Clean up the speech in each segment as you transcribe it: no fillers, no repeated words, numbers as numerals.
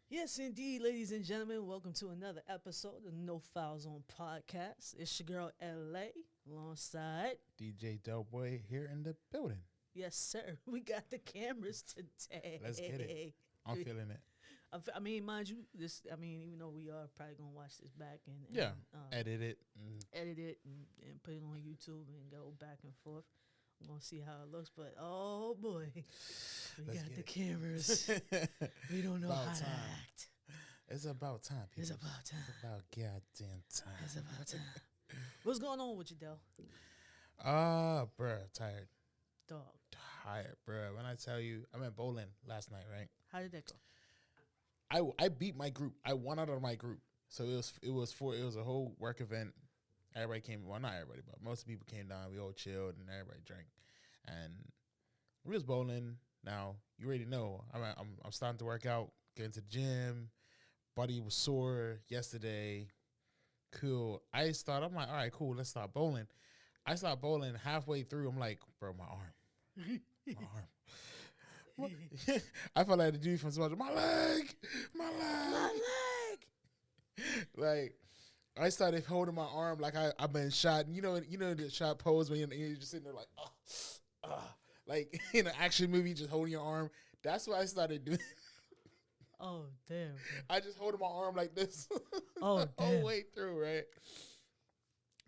Yes, indeed, ladies and gentlemen, welcome to another episode of No Foul Zone Podcast. It's your girl LA alongside. DJ Delboy here in the building. Yes, sir. We got the cameras today. Let's get it. I'm feeling it. I mean, mind you, this. I mean, even though we are probably gonna watch this back and Yeah. Edit it. edit it and put it on YouTube and go back and forth. We're gonna see how it looks, but oh boy, we Let's got get the it. cameras. We don't know About how to time. act. It's about time, people. It's about time. It's about goddamn time. It's about time. What's going on with you, Del? Bruh, tired. Dog. Tired, bruh. When I tell you, I went bowling last night, right? How did that go? I beat my group. I won out of my group. So it was a whole work event. Everybody came. Well, not everybody, but most of the people came down. We all chilled and everybody drank, and we was bowling. Now you already know. I'm starting to work out, getting to the gym. Body was sore yesterday. Cool. I'm like, all right, cool. Let's start bowling. I start bowling halfway through. I'm like, bro, my arm, my arm. I felt like the dude from SpongeBob. My leg. My leg. Like, I started holding my arm like I've been shot. You know the shot pose when you're just sitting there like, like in an action movie, just holding your arm. That's what I started doing. Oh damn. I just holding my arm like this. Oh the damn. whole way through, right?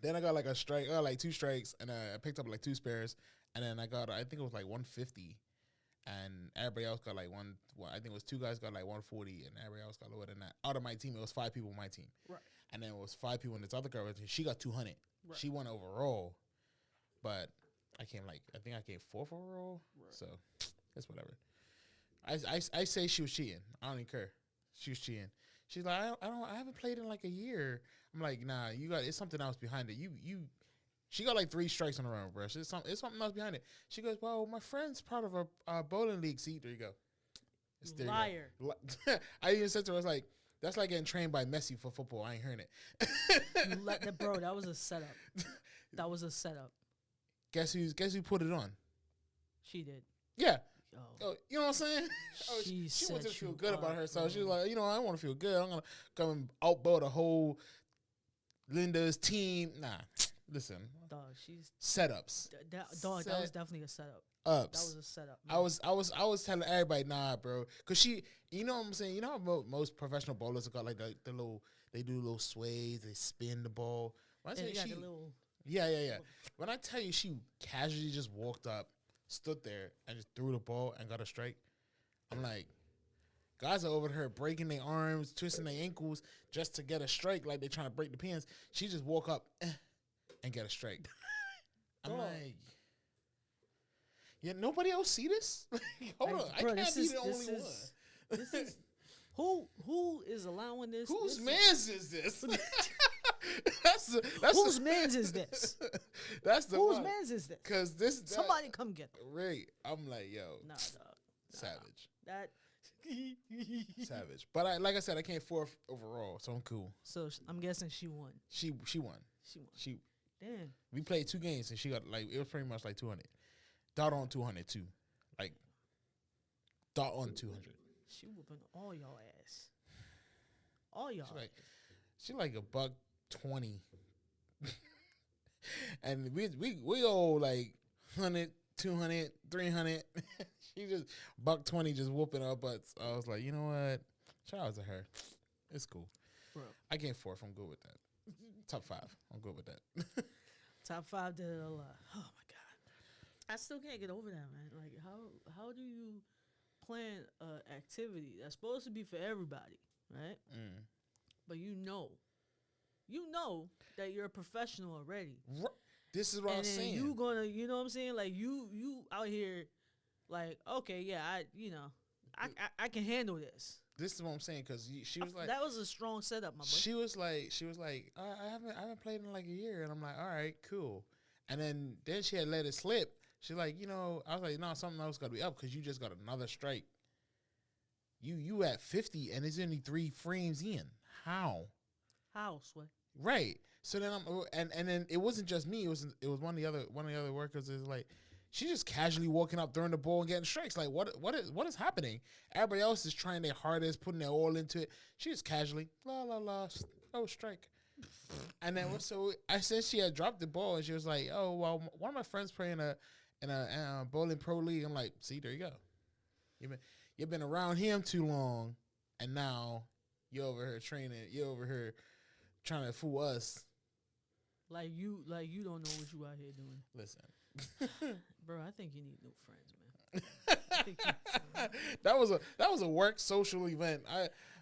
Then I got like a strike. I got like 2 strikes, and I picked up like 2 spares, and then I think it was like 150, and everybody else got like I think it was 2 guys got like 140, and everybody else got lower than that. Out of my team, it was 5 people on my team. Right. And then it was 5 people in this other girl. She got 200. Right. She won overall, but I think I came 4th overall. Right. So it's whatever. I say she was cheating. I don't even care. She was cheating. She's like, I haven't played in like a year. I'm like, nah, it's something else behind it. She got like 3 strikes in a row, bro. It's something else behind it. She goes, well, my friend's part of a bowling league. See, there you go. Liar. I even said to her, I was like, that's like getting trained by Messi for football. I ain't hearing it. You let that, bro. That was a setup. That was a setup. Guess who put it on? She did. Yeah. Oh, you know what I'm saying? She wanted to feel good about herself. She was like, I want to feel good. I'm gonna come and outbow the whole Linda's team. Nah, listen. Dog, she's setups. Dog, that was definitely a setup. Ups. That was a setup. Man. I was telling everybody, nah, bro, because she, you know what I'm saying. You know how most professional bowlers have got like the little, they do little sways, they spin the ball. When I tell you yeah. When I tell you she casually just walked up, stood there, and just threw the ball and got a strike, I'm like, guys are over here breaking their arms, twisting their ankles just to get a strike, like they're trying to break the pins. She just walk up and get a strike. I'm like, yeah, nobody else see this? Hold on, I can't be the only one. This is who is allowing this? Whose man's is this? that's whose man's is this? That's the whose man's is this? Because somebody come get them. Right, I'm like, yo, nah, dog, savage. That savage. But like I said, I came 4th overall, so I'm cool. So I'm guessing she won. She won. She won. Damn. We played 2 games and she got like, it was pretty much like 200. Dot on 200 too. Like dot on 200. She whooping all y'all ass. All y'all. She like $120. And we all like 100, 200, 300. She just $120 just whooping our butts. I was like, you know what? Shout out to her. It's cool. Bro. I came 4th. I'm good with that. Top 5. I'm good with that. Top 5 did it a lot. Oh my god. I still can't get over that, man. Like how do you plan an activity that's supposed to be for everybody, right? Mm. But you know that you're a professional already. This is what I'm saying. You gonna, you know what I'm saying? Like you out here, like, okay, yeah, I can handle this. This is what I'm saying, because she was like, that was a strong setup, my boy. She was like, I haven't played in like a year, and I'm like, all right, cool. And then she had let it slip. She's like, I was like, no, something else got to be up because you just got another strike. You at 50 and it's only 3 frames in. How, Sway? Right. So then and then it wasn't just me. It was one of the other workers is like, She's just casually walking up, throwing the ball, and getting strikes. Like, what is happening? Everybody else is trying their hardest, putting their all into it. She just casually, la la la, oh, strike. And then so I said she had dropped the ball, and she was like, "Oh, well, one of my friends playing in a bowling pro league." I'm like, "See, there you go. You've been around him too long, and now you're over here training. You're over here trying to fool us." Like you don't know what you out here doing. Listen, bro, I think you need new friends, man. that was a work social event.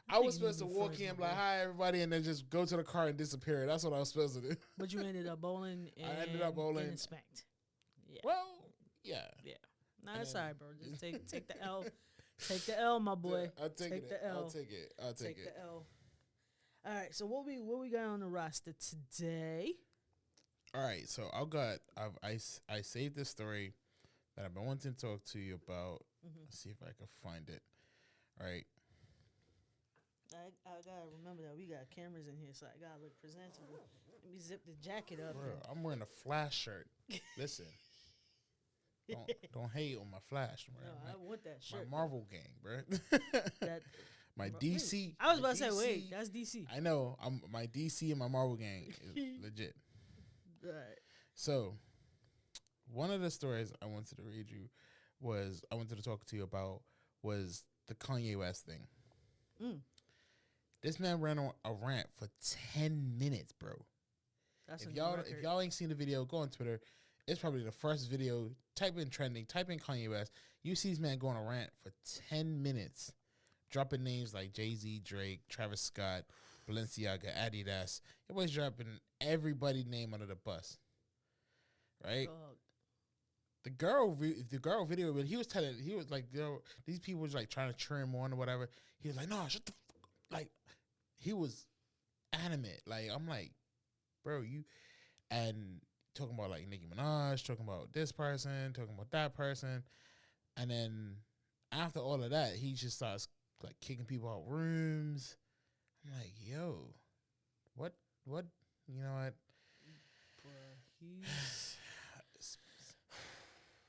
I was supposed to walk in, like, "Hi, everybody," and then just go to the car and disappear. That's what I was supposed to do. But you ended up bowling. And I ended up bowling. Getting spanked. Yeah. Well, yeah. Yeah. Nah, that's all right, bro. Just take the L. Take the L, my boy. Yeah, I'll take the L. I'll take it. Take the L. All right. So what we got on the roster today? All right. So I saved this story that I've been wanting to talk to you about. Let's see if I can find it. All right. I gotta remember that we got cameras in here, so I gotta look presentable. Let me zip the jacket up. Bro, I'm wearing a Flash shirt. Listen, don't hate on my Flash. No, I want that shirt. My Marvel gang, bro. My DC. Wait, I was about to say, wait, that's DC. I know. My DC and my Marvel gang is legit. All right. So, one of the stories I wanted to read you I wanted to talk to you about was the Kanye West thing. This man ran on a rant for 10 minutes, bro. If y'all ain't seen the video, go on Twitter. It's probably the first video. Type in trending. Type in Kanye West. You see this man going on a rant for 10 minutes, dropping names like Jay-Z, Drake, Travis Scott, Balenciaga, Adidas. It was dropping everybody's name under the bus, right? The girl video, but he was like, these people was like trying to cheer him on or whatever. He was like, "No, shut the like." He was animate. Like, I'm like, bro, and talking about like Nicki Minaj, talking about this person, talking about that person, and then after all of that, he just starts like kicking people out rooms. I'm like, yo, what? You know what?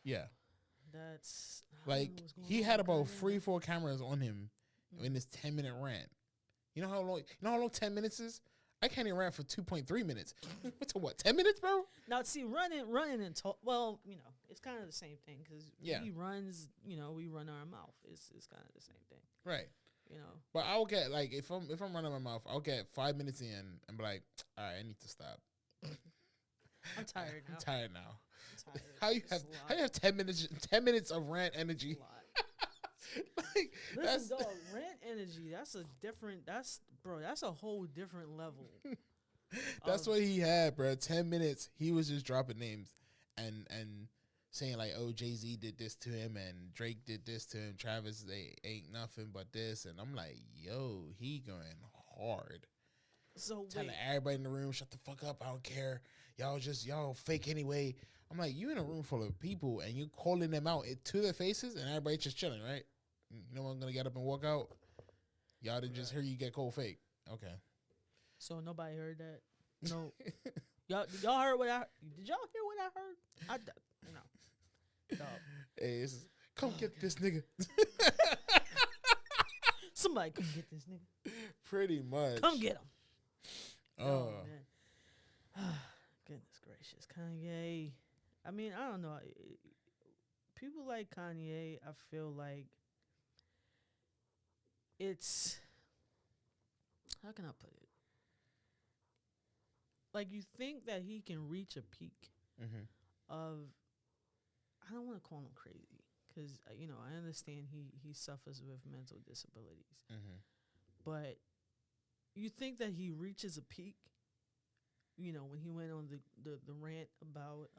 Yeah. That's like he had about 3-4 cameras on him in this 10-minute rant. You know how long 10 minutes is? I can't even rant for 2.3 minutes. What's what? 10 minutes, bro? Now, see, running and talk. Well, it's kind of the same thing because he runs. We run our mouth. It's kind of the same thing, right? But I'll get like if I'm running my mouth, I'll get 5 minutes in and be like, all right, I need to stop. I'm tired now. I'm tired. How you have 10 minutes of rant energy? Like, listen, dog, rant energy. That's a whole different level. That's what he had, bro. 10 minutes. He was just dropping names and saying like, "Oh, Jay-Z did this to him, and Drake did this to him. Travis, they ain't nothing but this." And I'm like, "Yo, he going hard." So telling everybody in the room, "Shut the fuck up. I don't care. Y'all fake anyway." I'm like, you in a room full of people and you calling them out to their faces, and everybody just chilling, right? No one gonna get up and walk out. Y'all didn't just hear you get cold fake. Okay. So nobody heard that. No. y'all heard what did y'all hear what I heard? No. Hey, come get this nigga. Somebody come get this nigga. Pretty much. Come get him. Oh man. Goodness gracious, Kanye. I mean, I don't know. People like Kanye, I feel like it's, how can I put it? Like, you think that he can reach a peak of, I don't want to call him crazy, because, I understand he suffers with mental disabilities. But you think that he reaches a peak, when he went on the rant about,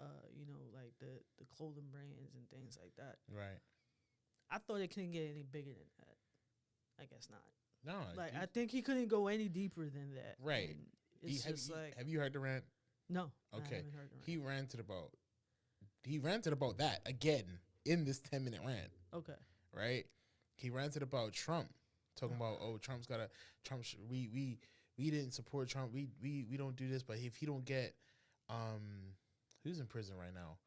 like the clothing brands and things like that. Right. I thought it couldn't get any bigger than that. I guess not. No. Like, I think he couldn't go any deeper than that. Right. And it's have you heard the rant? No. Okay. I haven't heard the rant. He ranted about that again in this 10-minute rant. Okay. Right? He ranted about Trump, talking about, Trump's got to, we didn't support Trump. We don't do this, but if he don't get, who's in prison right now?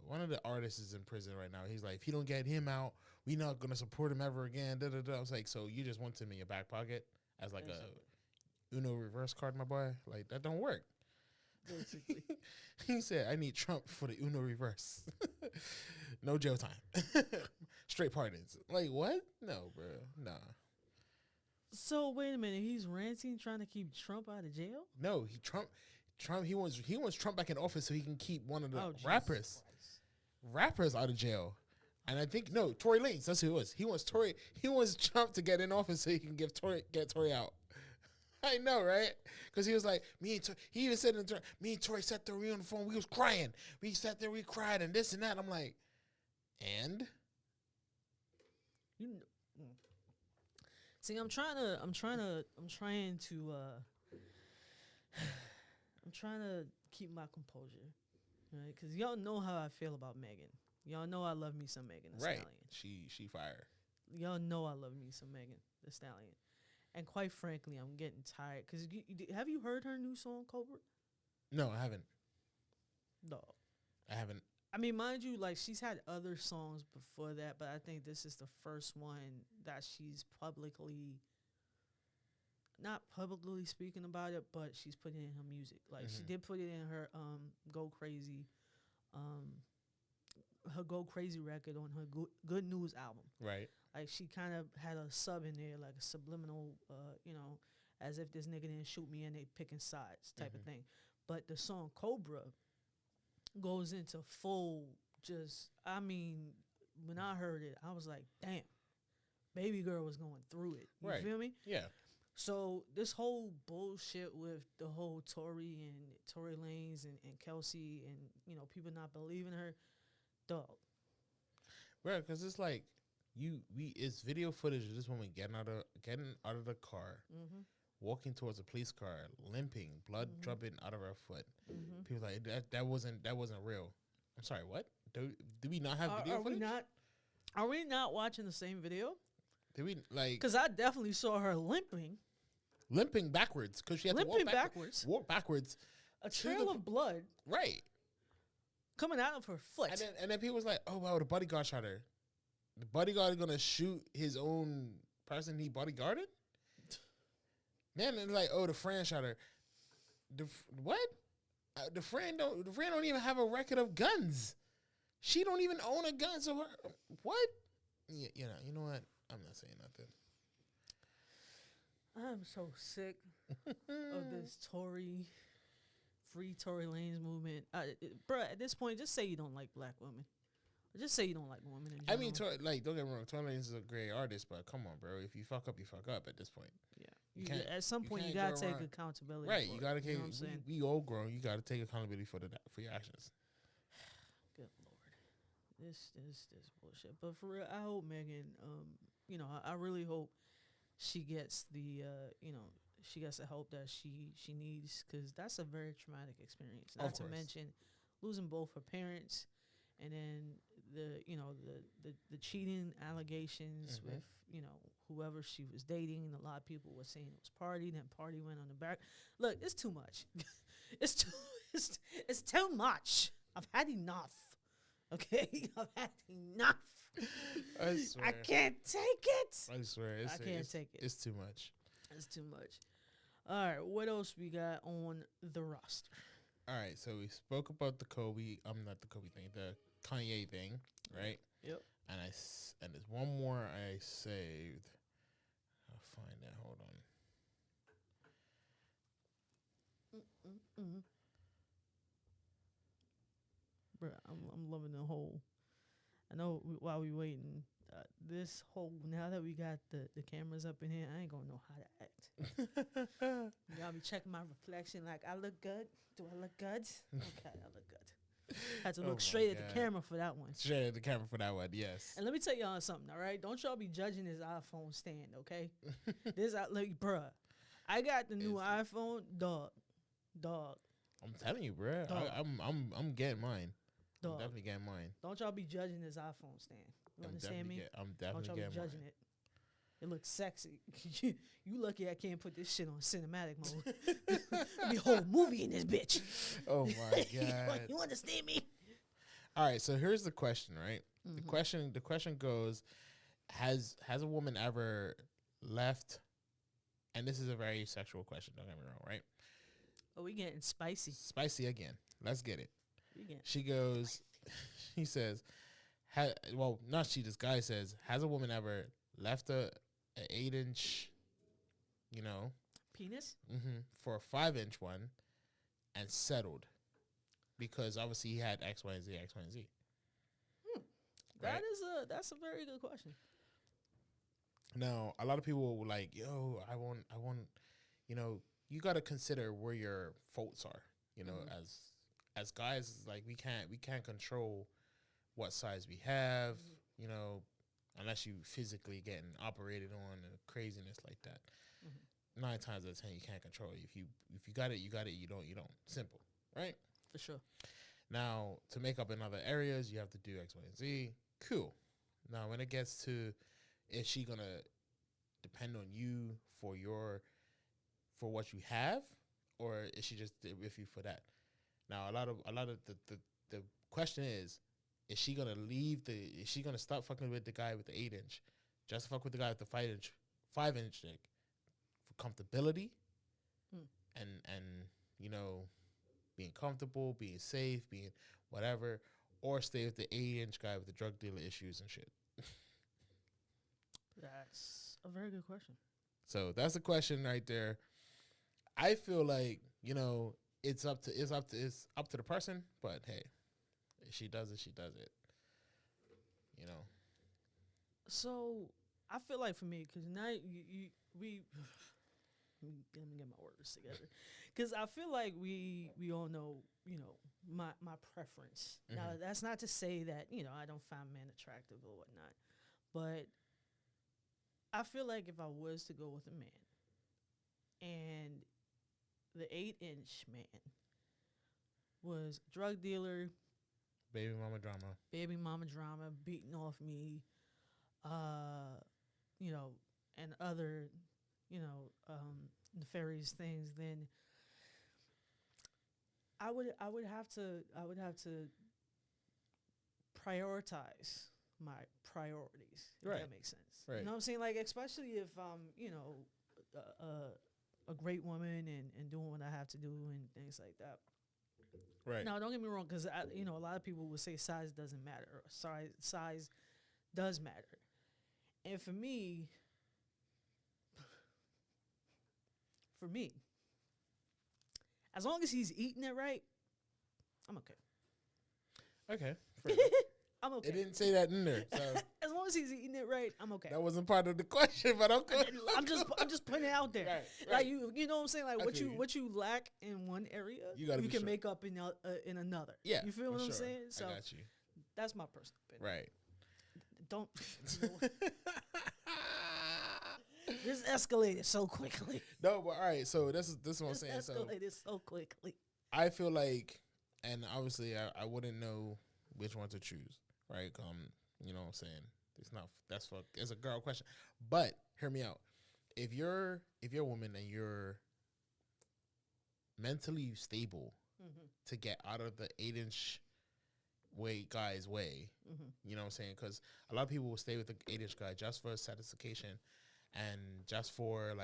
one of the artists is in prison right now. He's like, if you don't get him out, we not gonna support him ever again. Da, da, da. I was like, so you just want him in your back pocket as like a Uno reverse card, my boy? Like that don't work. Basically, he said, I need Trump for the Uno reverse. No jail time, straight pardons. Like what? No, bro, nah. So wait a minute, he's ranting, trying to keep Trump out of jail. No, Trump. He wants Trump back in office so he can keep one of the rappers out of jail. And I think Tory Lanez. That's who it was. He wants Trump to get in office so he can get Tory out. I know, right? Because he was like, he even said me and Tory sat there on the phone. We was crying. We sat there, we cried, and this and that. I'm like, and see, I'm trying to keep my composure, right? Because y'all know how I feel about Megan. Y'all know I love me some Megan Thee Stallion. She fire. Y'all know I love me some Megan Thee Stallion. And quite frankly, I'm getting tired. Because have you heard her new song, Cobra? No, I haven't. No. I haven't. I mean, mind you, like, she's had other songs before that, but I think this is the first one that she's not publicly speaking about it, but she's putting it in her music. Like, she did put it in her Go Crazy, her Go Crazy record on her Good News album. Right. Like, she kind of had a sub in there, like a subliminal, as if this nigga didn't shoot me and they picking sides type of thing. But the song Cobra goes into full when I heard it, I was like, damn, baby girl was going through it. You feel me? Yeah. So this whole bullshit with the whole Tory Lanez and Kelsey and, people not believing her, dog. Right, because it's like, it's video footage of this woman getting out of the car, walking towards a police car, limping, blood dropping out of her foot. People like that wasn't real. I'm sorry, what? Do we not have video footage? Are we not watching the same video? Did we like? Because I definitely saw her limping backwards because she had to walk backwards. A trail of blood, right, coming out of her foot. And then people was like, "Oh wow, the bodyguard shot her." The bodyguard is gonna shoot his own person he bodyguarded. Man, and like, oh, the friend shot her. What? The friend don't even have a record of guns. She don't even own a gun. So what? Yeah, you know what? I'm not saying nothing. I'm so sick of this free Tory Lanez movement. Bruh, at this point, just say you don't like black women. Just say you don't like women in general. I mean, don't get me wrong. Tory Lanez is a great artist, but come on, bro. If you fuck up, you fuck up at this point. Yeah. At some point, you gotta take accountability. Right. You gotta take. We all grown. You gotta take accountability for your actions. Good Lord, this bullshit. But for real, I hope Megan. I really hope she gets she gets the help that she needs, because that's a very traumatic experience. Not to mention losing both her parents, and then the cheating allegations with whoever she was dating. A lot of people were saying it was Party. Then Party went on the back. Look, it's too much. it's too much. I've had enough. Okay, I've had enough. I swear. I can't take it. I swear. I can't take it. It's too much. It's too much. All right, what else we got on the roster? All right, so we spoke about the Kanye thing, right? Yep. And there's one more I saved. I'll find that. Hold on. Bro, I'm loving the whole. I know while we waiting, this whole, now that we got the cameras up in here, I ain't gonna know how to act. Y'all be checking my reflection like, I look good. Do I look good? Okay, I look good. Had to look straight at the camera for that one. Straight at the camera for that one, yes. And let me tell y'all something, all right? Don't y'all be judging this iPhone stand, okay? Bruh, I got the new iPhone, dog. I'm telling you, bruh. I'm getting mine. Dog. I'm definitely getting mine. Don't y'all be judging this iPhone stand. You understand me? I'm definitely Don't y'all be judging it. It looks sexy. You lucky I can't put this shit on cinematic mode. There'll be a whole movie in this bitch. Oh my God. You understand me? All right, so here's the question, right? The question goes, has a woman ever left, and this is a very sexual question, don't get me wrong, right? Oh, we getting spicy. Spicy again. Let's get it. She goes, spicy. He says, not she, this guy says, has a woman ever left an 8-inch, penis? For a 5-inch one and settled? Because obviously he had X, Y, and Z, X, Y, and Z. Right? That's a very good question. Now, a lot of people were like, yo, I want, you got to consider where your faults are. As guys, like we can't control what size we have, unless you physically getting operated on and craziness like that. 9 times out of 10, you can't control it. If you got it, you got it. You don't. Simple, right? For sure. Now, to make up in other areas, you have to do X, Y, and Z. Cool. Now, when it gets to, is she gonna depend on you for what you have, or is she just with you for that? Now, a lot of the question is she gonna is she gonna stop fucking with the guy with the 8-inch, just fuck with the guy with the 5-inch dick for comfortability, and being comfortable, being safe, being whatever, or stay with the 8-inch guy with the drug dealer issues and shit? That's a very good question. So that's the question right there. I feel like, it's up to the person, but hey, if she does it, she does it. So I feel like for me, because now we let me get my words together, because I feel like we all know, my preference. Now, that's not to say that, I don't find men attractive or whatnot, but I feel like if I was to go with a man and the 8-inch man was drug dealer, baby mama drama, beating off me, and other, nefarious things, then I would have to prioritize my priorities. Right. If that makes sense. Right. You know what I'm saying? Like, especially if a great woman and doing what I have to do and things like that. Right. Now, don't get me wrong, because a lot of people will say size doesn't matter. Or size does matter. And for me, as long as he's eating it right, I'm okay. Okay. I'm okay. It didn't say that in there. So. As long as he's eating it right, I'm okay. That wasn't part of the question, but okay. I'm just putting it out there. Right. Like you know what I'm saying? Like what you lack in one area, you can make up in another. Yeah. You feel what I'm saying? So I got you. That's my personal opinion. Right. Don't. This escalated so quickly. No, but all right. So this is what I'm saying. Escalated so quickly. I feel like, and obviously I wouldn't know which one to choose. Right? You know what I'm saying? It's a girl question. But hear me out. If you're a woman and you're mentally stable to get out of the 8-inch guy's way, you know what I'm saying? Because a lot of people will stay with the 8-inch guy just for satisfaction and just for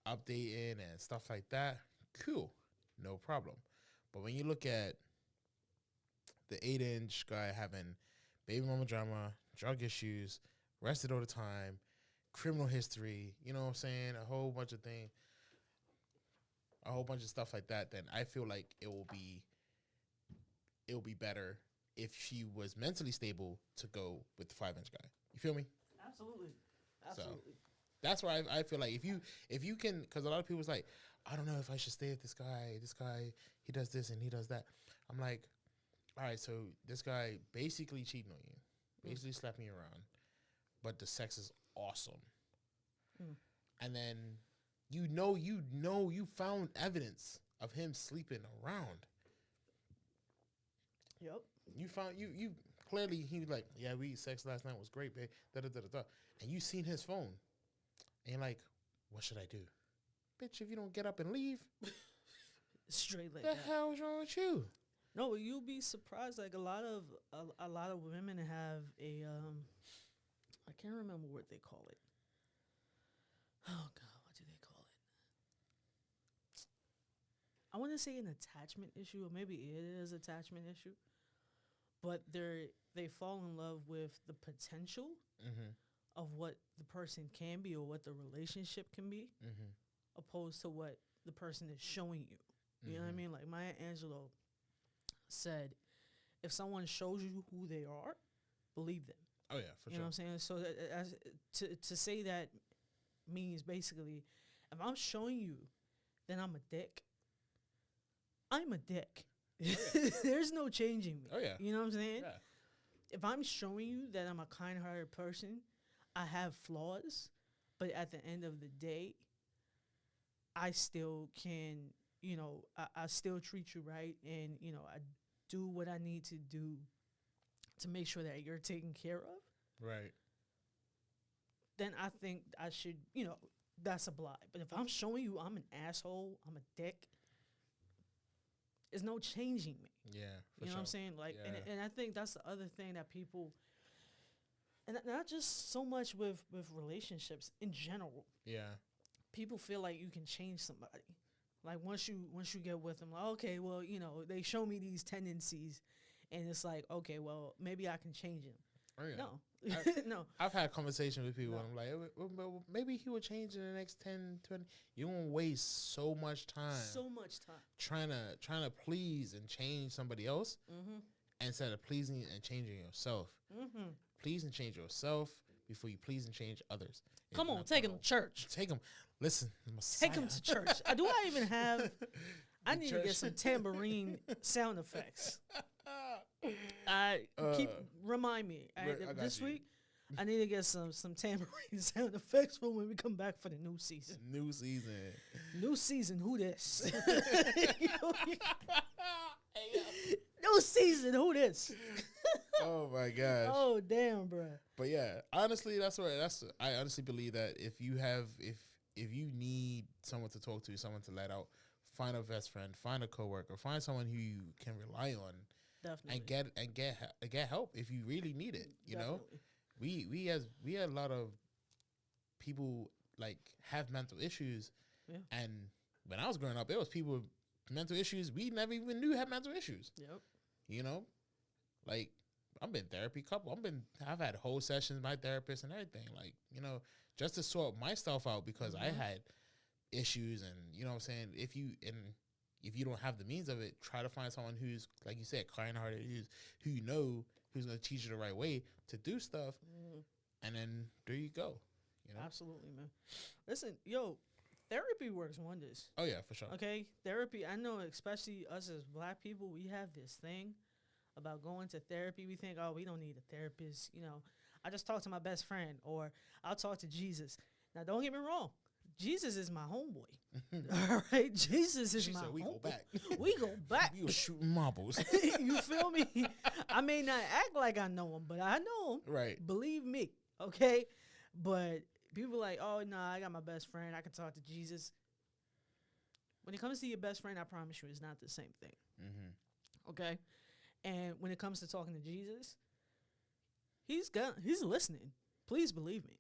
updating and stuff like that. Cool, no problem. But when you look at the 8-inch guy having baby mama drama, drug issues, arrested all the time, criminal history, you know what I'm saying? A whole bunch of things, a whole bunch of stuff like that, then I feel like it will be better if she was mentally stable to go with the 5-inch guy. You feel me? Absolutely. So that's why I feel like if you can, because a lot of people's like, I don't know if I should stay with this guy. This guy, he does this and he does that. I'm like, all right, so this guy basically cheating on you, basically slapping you around, but the sex is awesome. And then you found evidence of him sleeping around. Yep. You found you clearly, he was like, yeah, we sex last night was great, babe. Da da da da. And you seen his phone, and you're like, what should I do, bitch? If you don't get up and leave, straight like the that. hell's wrong with you? No, you'll be surprised. Like a lot of women have a I can't remember what they call it. Oh God, what do they call it? I want to say an attachment issue, or maybe it is attachment issue. But they fall in love with the potential of what the person can be or what the relationship can be, opposed to what the person is showing you. You know what I mean? Like Maya Angelou said, if someone shows you who they are, believe them. Oh yeah, for sure. You know what I'm saying? So to say that means basically, if I'm showing you, then I'm a dick. I'm a dick. Oh, yeah. There's no changing me. Oh yeah. You know what I'm saying? Yeah. If I'm showing you that I'm a kind-hearted person, I have flaws, but at the end of the day, I still can, I still treat you right, and I do what I need to do to make sure that you're taken care of. Right. Then I think I should, that's a lie. But if I'm showing you I'm an asshole, I'm a dick, there's no changing me. Yeah, you know what I'm saying? Like, yeah. and I think that's the other thing that people, and not just so much with relationships in general. Yeah. People feel like you can change somebody. Like once you get with them, like, okay, well, they show me these tendencies, and it's like, okay, well, maybe I can change them. Oh, yeah. No, no. I've had conversations with people, and I'm like, well, maybe he will change in the next 10, 20. You won't waste so much time. So much time. Trying to please and change somebody else instead of pleasing and changing yourself. Please and change yourself before you please and change others. Come on, take them to church. Take them. Listen, Messiah. Take them to church. Do I even have? I need to get some tambourine sound effects. Remind me. This week, I need to get some tambourine sound effects for when we come back for the new season. New season. Who this? New season. Who this? Oh my gosh. Oh damn, bro. But yeah, honestly, I honestly believe that if you need someone to talk to, someone to let out, find a best friend, find a coworker, find someone who you can rely on. Definitely. And get help if you really need it. You know, we had a lot of people like have mental issues, and when I was growing up, there was people with mental issues we never even knew had mental issues. Yep. You know, like I've been therapy couple. I've had whole sessions with my therapist and everything. Like just to sort myself out because I had issues, and you know what I'm saying. If you don't have the means of it, try to find someone who's, like you said, kind-hearted, who's going to teach you the right way to do stuff, and then there you go. Absolutely, man. Listen, therapy works wonders. Oh yeah, for sure. Okay, therapy. I know, especially us as Black people, we have this thing about going to therapy. We think, oh, we don't need a therapist. I just talk to my best friend, or I'll talk to Jesus. Now, don't get me wrong. Jesus is my homeboy. All right? Jesus is my homeboy. We go back. We go back. We were shooting marbles. You feel me? I may not act like I know him, but I know him. Right. Believe me. Okay? But people like, oh, no, I got my best friend. I can talk to Jesus. When it comes to your best friend, I promise you it's not the same thing. Okay? And when it comes to talking to Jesus, he's listening. Please believe me.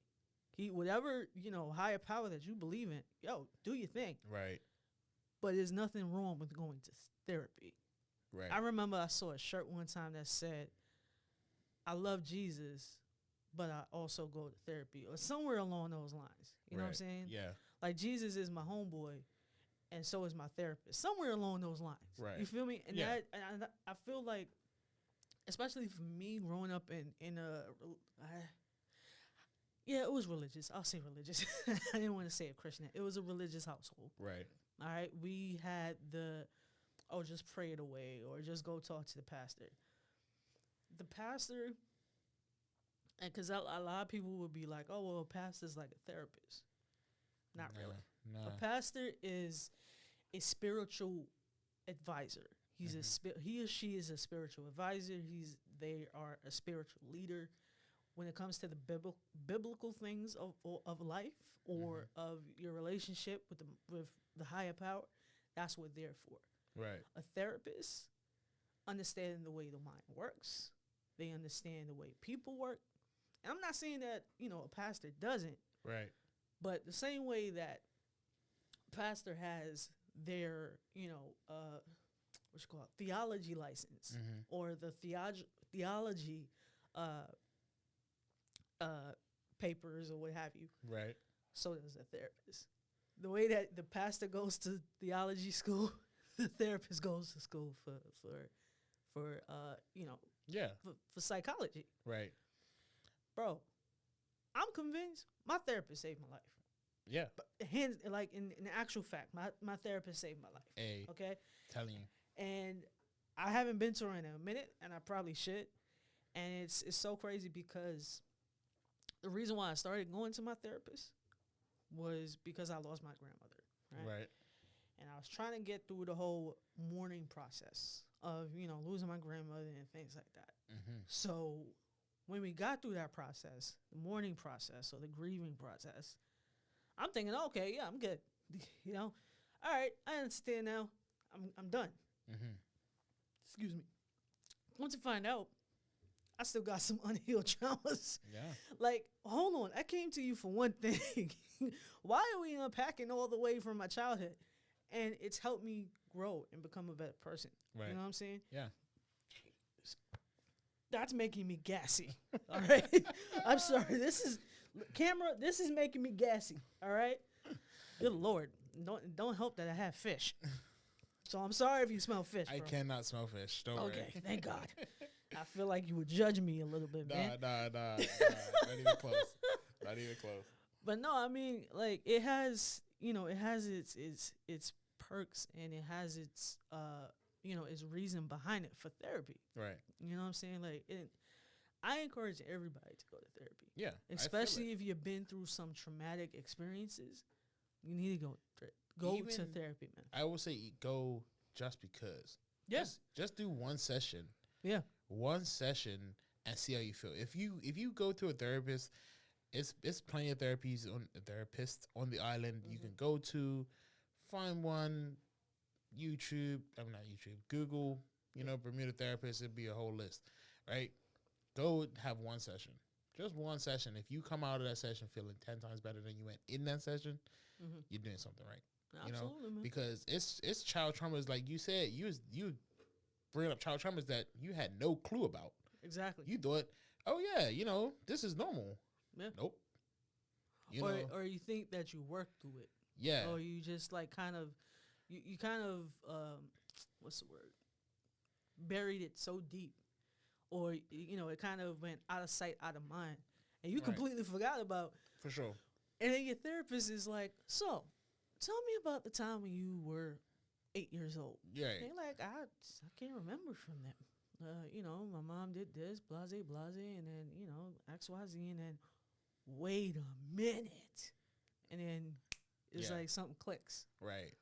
Whatever, higher power that you believe in, do your thing. Right. But there's nothing wrong with going to therapy. Right. I remember I saw a shirt one time that said, I love Jesus, but I also go to therapy, or somewhere along those lines. You know what I'm saying? Yeah. Like Jesus is my homeboy, and so is my therapist. Somewhere along those lines. Right. You feel me? And I feel like, especially for me growing up in a... Yeah, it was religious. I'll say religious. I didn't want to say a Christian. It was a religious household. Right. All right. We had just pray it away, or just go talk to the pastor. The pastor, and because a lot of people would be like, oh, well, a pastor's like a therapist. Not really. No. A pastor is a spiritual advisor. He's he or she is a spiritual advisor. They are a spiritual leader. When it comes to the biblical things of life, or of your relationship with the higher power, that's what they're for. Right. A therapist, understand the way the mind works. They understand the way people work. And I'm not saying that, a pastor doesn't. Right. But the same way that pastor has their, what you call it, theology license or the theology papers or what have you. Right. So does a therapist. The way that the pastor goes to theology school, the therapist goes to school for psychology. Right. Bro, I'm convinced my therapist saved my life. Yeah. But like in actual fact, my therapist saved my life. Hey. Okay. Telling you. And I haven't been to her in a minute, and I probably should. And it's so crazy because the reason why I started going to my therapist was because I lost my grandmother. Right. And I was trying to get through the whole mourning process of, losing my grandmother and things like that. Mm-hmm. So when we got through that process, the mourning process or the grieving process, I'm thinking, okay, yeah, I'm good. All right, I understand now. I'm done. Mm-hmm. Excuse me. Once you find out, I still got some unhealed traumas. Yeah. Like, hold on. I came to you for one thing. Why are we unpacking all the way from my childhood? And it's helped me grow and become a better person. Right. You know what I'm saying? Yeah. That's making me gassy. All right. I'm sorry. This is making me gassy. All right. Good Lord. Don't help that I have fish. So I'm sorry if you smell fish. I cannot smell fish. Don't worry. Okay. Thank God. I feel like you would judge me a little bit, man. Nah. Not even close. Not even close. But no, I mean, like, it has its perks and it has its its reason behind it for therapy. Right. You know what I'm saying? Like, I encourage everybody to go to therapy. Yeah. Especially if you've been through some traumatic experiences, you need to go to therapy, man. I would say go just because. Yeah. Just do one session. Yeah. One session and see how you feel. If you go to a therapist, it's plenty of therapists on the island you can go to. Find one. Google, Bermuda therapist. It'd be a whole list, right? Go have one session. Just one session. If you come out of that session feeling 10 times better than you went in that session, you're doing something right. Absolutely, man. Because it's child traumas, like you said. You bring up child traumas that you had no clue about. Exactly. You thought, oh yeah, this is normal. Yeah. Nope. Or you think that you worked through it. Yeah. Or you just like kind of, you kind of, what's the word? Buried it so deep. Or, it kind of went out of sight, out of mind. And you completely forgot about. For sure. And then your therapist is like, so, tell me about the time when you were 8 years old. Yeah. And you're like, I can't remember from them. My mom did this, blase, and then, XYZ, and then, wait a minute. And then it's like something clicks. Right.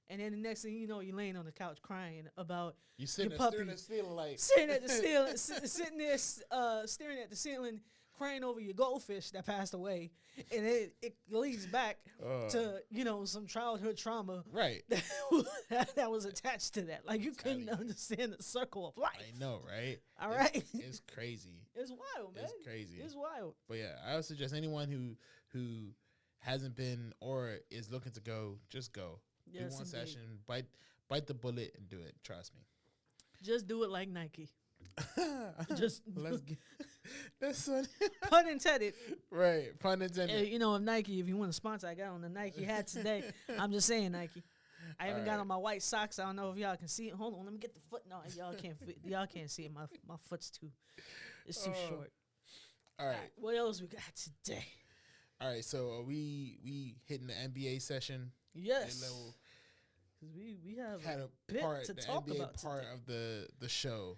And then the next thing you know, you're laying on the couch crying about you sitting your puppy. Sitting at the ceiling, sitting there staring at the ceiling, crying over your goldfish that passed away. And it leads back to, some childhood trauma. Right. that was attached to that. Like, you couldn't understand the circle of life. I know, right? All right. It's crazy. It's wild, man. It's crazy. It's wild. But yeah, I would suggest anyone who hasn't been or is looking to go, just go. Yes, do one indeed. session, bite the bullet and do it. Trust me. Just do it like Nike. Let's get that's funny. Pun intended. Right, pun intended. If Nike, if you want to sponsor, I got on the Nike hat today. I'm just saying, Nike. I even got on my white socks. I don't know if y'all can see it. Hold on, let me get the foot. No, y'all can't see it. My foot's it's too short. All right. What else we got today? All right, so we hitting the NBA session. Yes. Because we have had a bit part, to the talk NBA about part today. of the show.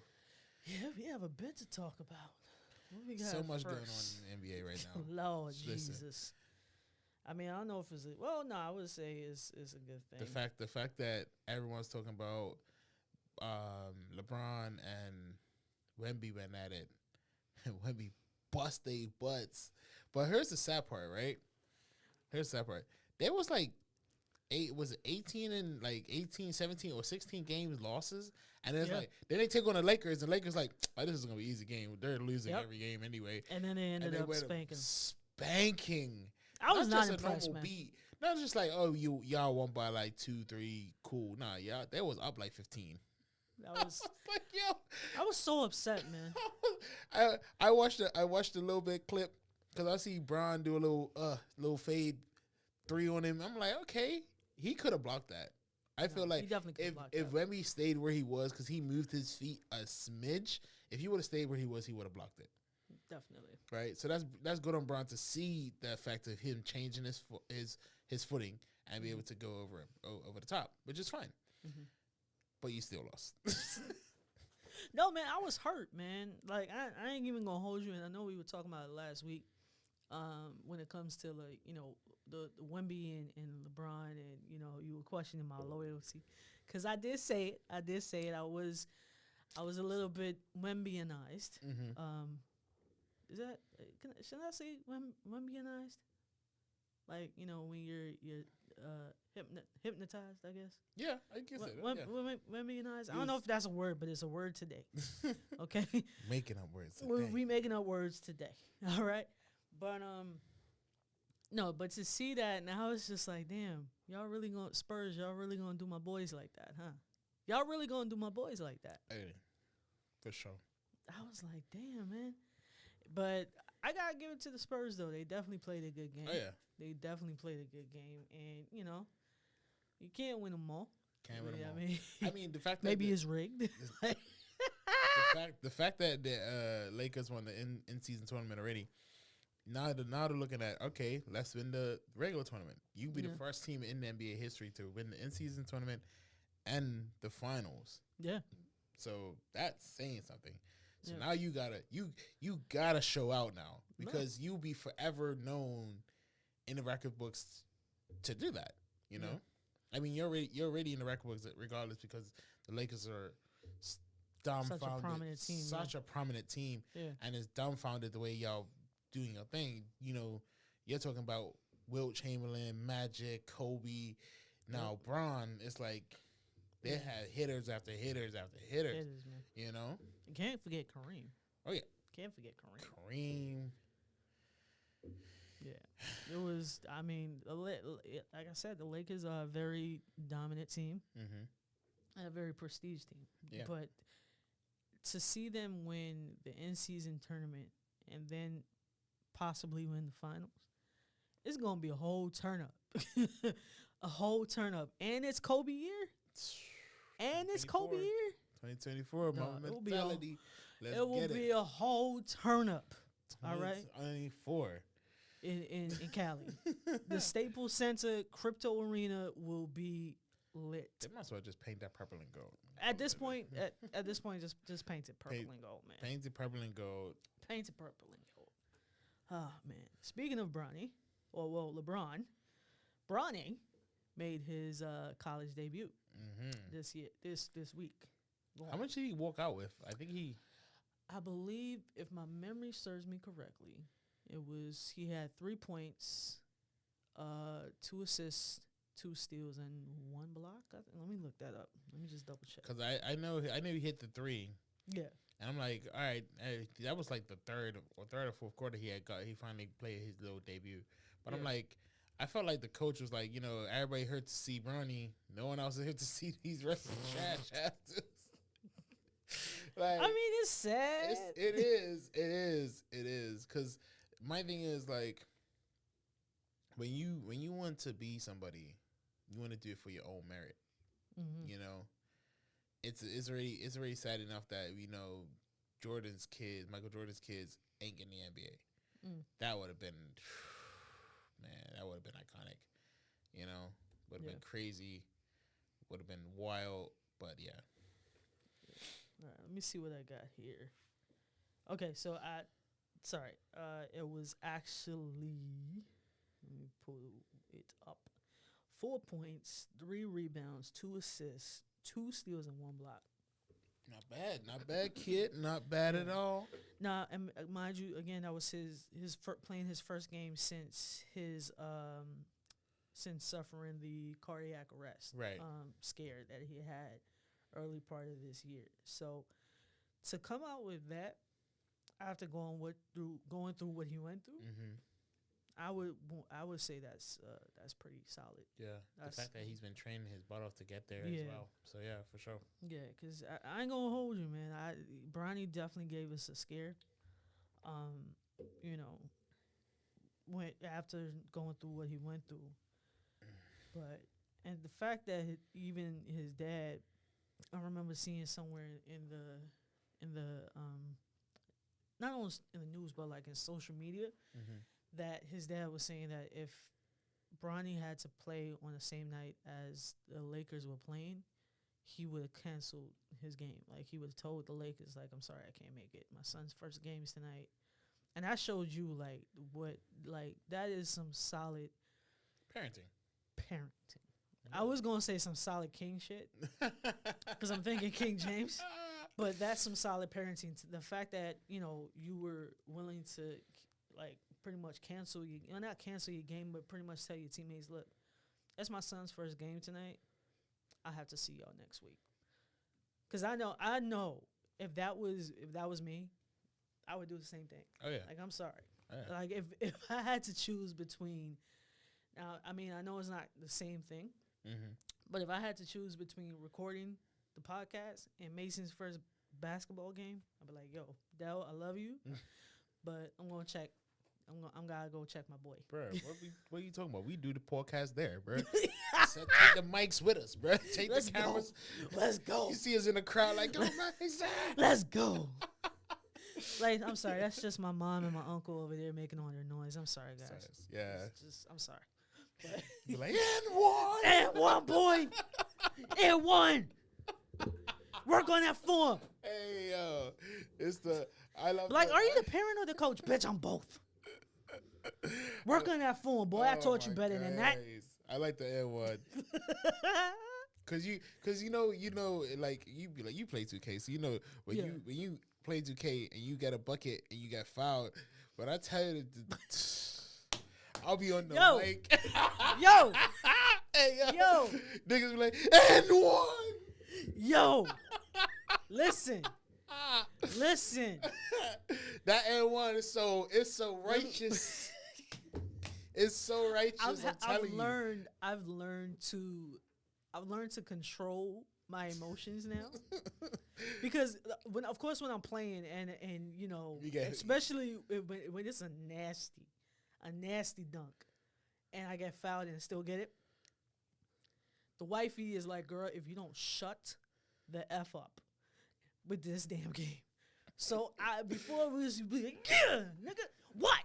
Yeah, we have a bit to talk about. What we got so much first? Going on in the NBA right now. Lord Jesus. I mean, I don't know if it's I would say it's a good thing. The fact that everyone's talking about LeBron and Wemby went at it. Wemby bust they butts. But here's the sad part, right? There was like was 18 and like 18, 17 or 16 games losses, and it's like then they take on the Lakers, and Lakers like, oh, this is gonna be an easy game. They're losing every game anyway, and then they ended up spanking. I was not impressed, man. Beat. Not just like, oh, y'all won by like 2, 3, cool. Nah, y'all, they was up like 15. I was like, yo, I was so upset, man. I watched a little bit clip because I see Bron do a little fade 3 on him. I'm like, okay, he could have blocked that. I feel like if Wemby stayed where he was, because he moved his feet a smidge, if he would have stayed where he was, he would have blocked it. Definitely. Right. So that's good on Bron to see the effect of him changing his footing and be able to go over the top, which is fine. Mm-hmm. But you still lost. No, man, I was hurt, man. Like I ain't even gonna hold you, and I know we were talking about it last week. When it comes to like the Wemby and LeBron, and you were questioning my loyalty, because I did say it. I was a little bit Wembyanized. Mm-hmm. Is that should I say Wembyanized? Like when you're hypnotized, I guess. Yeah, I guess Wembyanized. I don't know if that's a word, but it's a word today. Okay, making up words today. We making up words today. All right, but no, but to see that now, it's just like, damn, y'all really gonna do my boys like that, huh? Y'all really gonna do my boys like that? Hey, for sure. I was like, damn, man. But I gotta give it to the Spurs, though. They definitely played a good game. Oh yeah, they definitely played a good game, and you can't win them all. Can't win them all. I mean, the fact that maybe it's rigged. the fact that the Lakers won the in-season tournament already. Now they're looking at, okay, let's win the regular tournament. You be the first team in the NBA history to win the in-season tournament and the finals. Yeah. So that's saying something. So now you gotta show out now, because you'll be forever known in the record books to do that. I mean, you're already in the record books regardless, because the Lakers are dumbfounded, such a prominent team, and it's dumbfounded the way y'all doing your thing. You're talking about Wilt Chamberlain, Magic, Kobe. Now Bron, it's like they had hitters after hitters after hitters. Man. You can't forget Kareem. Oh yeah, can't forget Kareem. Kareem. Yeah, it was. I mean, like I said, the Lakers are a very dominant team, and a very prestige team. Yeah. But to see them win the in-season tournament and then possibly win the finals, it's gonna be a whole turn up. A whole turn up. And it's Kobe year. 2024, my mentality. It will be a whole turn up. All right. 2024. In Cali. The Staples Center Crypto Arena will be lit. They might as well just paint that purple and gold. At this point, just paint it purple and gold, man. Paint it purple and gold. Paint it purple and gold. Oh, man. Speaking of Bronny, LeBron, Bronny made his college debut this week. How much did he walk out with? I believe, if my memory serves me correctly, he had 3 points, 2 assists, 2 steals, and 1 block. Let me look that up. Let me just double check. Because I know he hit the 3. Yeah. And I'm like, all right, that was like the third or fourth quarter he finally played his little debut. But I'm like, I felt like the coach was like, everybody here to see Bronny. No one else is here to see these rest of the trash asses. Like, I mean, it's sad. It is. Because my thing is, like, when you want to be somebody, you want to do it for your own merit. Mm-hmm. It's already sad enough that Michael Jordan's kids ain't getting the NBA. That would have been, man, that would have been iconic. Would have been crazy, would have been wild, but yeah. All right, let me see what I got here. Okay, so it was actually, let me pull it up. 4 points, 3 rebounds, 2 assists, 2 steals, and 1 block. Not bad, kid. Not bad at all. Nah, and mind you, again, that was his playing his first game since his since suffering the cardiac arrest scare that he had early part of this year. So to come out with that after going through what he went through, I would say that's pretty solid. Yeah, the fact that he's been training his butt off to get there as well. So yeah, for sure. Yeah, because I ain't gonna hold you, man. Bronny definitely gave us a scare. You know, went after going through what he went through, and the fact that even his dad, I remember seeing somewhere in the not only in the news but like in social media that his dad was saying that if Bronny had to play on the same night as the Lakers were playing, he would have canceled his game. Like, he would have told the Lakers, like, I'm sorry, I can't make it. My son's first game's tonight. And that showed you, like, that is some solid parenting. Yeah. I was going to say some solid king shit because I'm thinking King James. But that's some solid parenting. The fact that, you know, you were willing to, like, pretty much not cancel your game, but pretty much tell your teammates, look, that's my son's first game tonight. I have to see y'all next week. Because I know if that was me, I would do the same thing. Oh, yeah. Like, I'm sorry. Oh, yeah. Like, if I had to choose between, now, I mean, I know it's not the same thing, but if I had to choose between recording the podcast and Mason's first basketball game, I'd be like, yo, Del, I love you, but I'm going to check. I'm gotta go check my boy. Bro, what are you talking about? We do the podcast there, bro. Take the mics with us, bro. Take the cameras. Let's go. You see us in the crowd like, go, Mason. Let's go. Like, I'm sorry. That's just my mom and my uncle over there making all their noise. I'm sorry, guys. Yeah. I'm sorry. Be like, and one. And one, boy. And one. Work on that form. Hey, yo. I love like, are you the parent or the coach? Bitch, I'm both. Work on that form, boy. I taught you better than that. I like the N1. Cause you know, like you play 2K, so you know when you play 2K and you get a bucket and you get fouled. But I tell you, I'll be on the mic. Yo, hey, yo, niggas be like, and one. Yo, listen. That N1 is so righteous. It's so righteous. I'm telling you. I've learned to control my emotions now, because when I'm playing and you know, especially when it's a nasty dunk, and I get fouled and still get it. The wifey is like, girl, if you don't shut the F up with this damn game. So before we used to be like, yeah, nigga, what?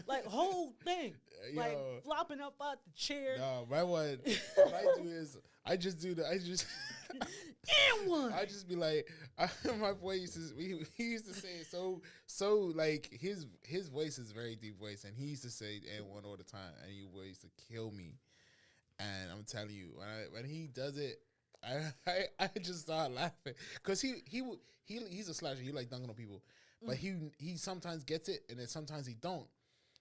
Like, whole thing. Like, flopping up out the chair. No, what I do is, I just and one. I just be like, my boy used to, he used to say it so like, his voice is a very deep voice, and he used to say and one all the time, and he used to kill me. And I'm telling you, when he does it, I just start laughing, because he's a slasher. He like dunking on people, but he sometimes gets it, and then sometimes he don't.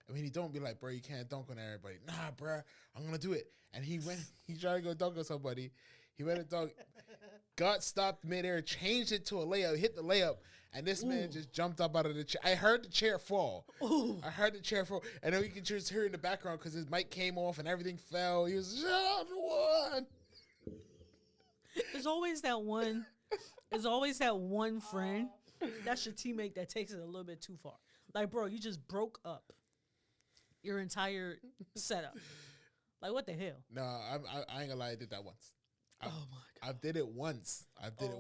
And when he don't, be like, bro, you can't dunk on everybody. Nah, bro, I'm gonna do it. And he tried to go dunk on somebody. He went to dunk, got stopped midair, changed it to a layup, hit the layup, and this man just jumped up out of the chair. I heard the chair fall. And then you can just hear in the background because his mic came off and everything fell. He was one. There's always that one. There's always that one friend. That's your teammate that takes it a little bit too far. Like, bro, you just broke up your entire setup. Like, what the hell? No, I ain't gonna lie. I did that once. Oh my god! I did it once. My god!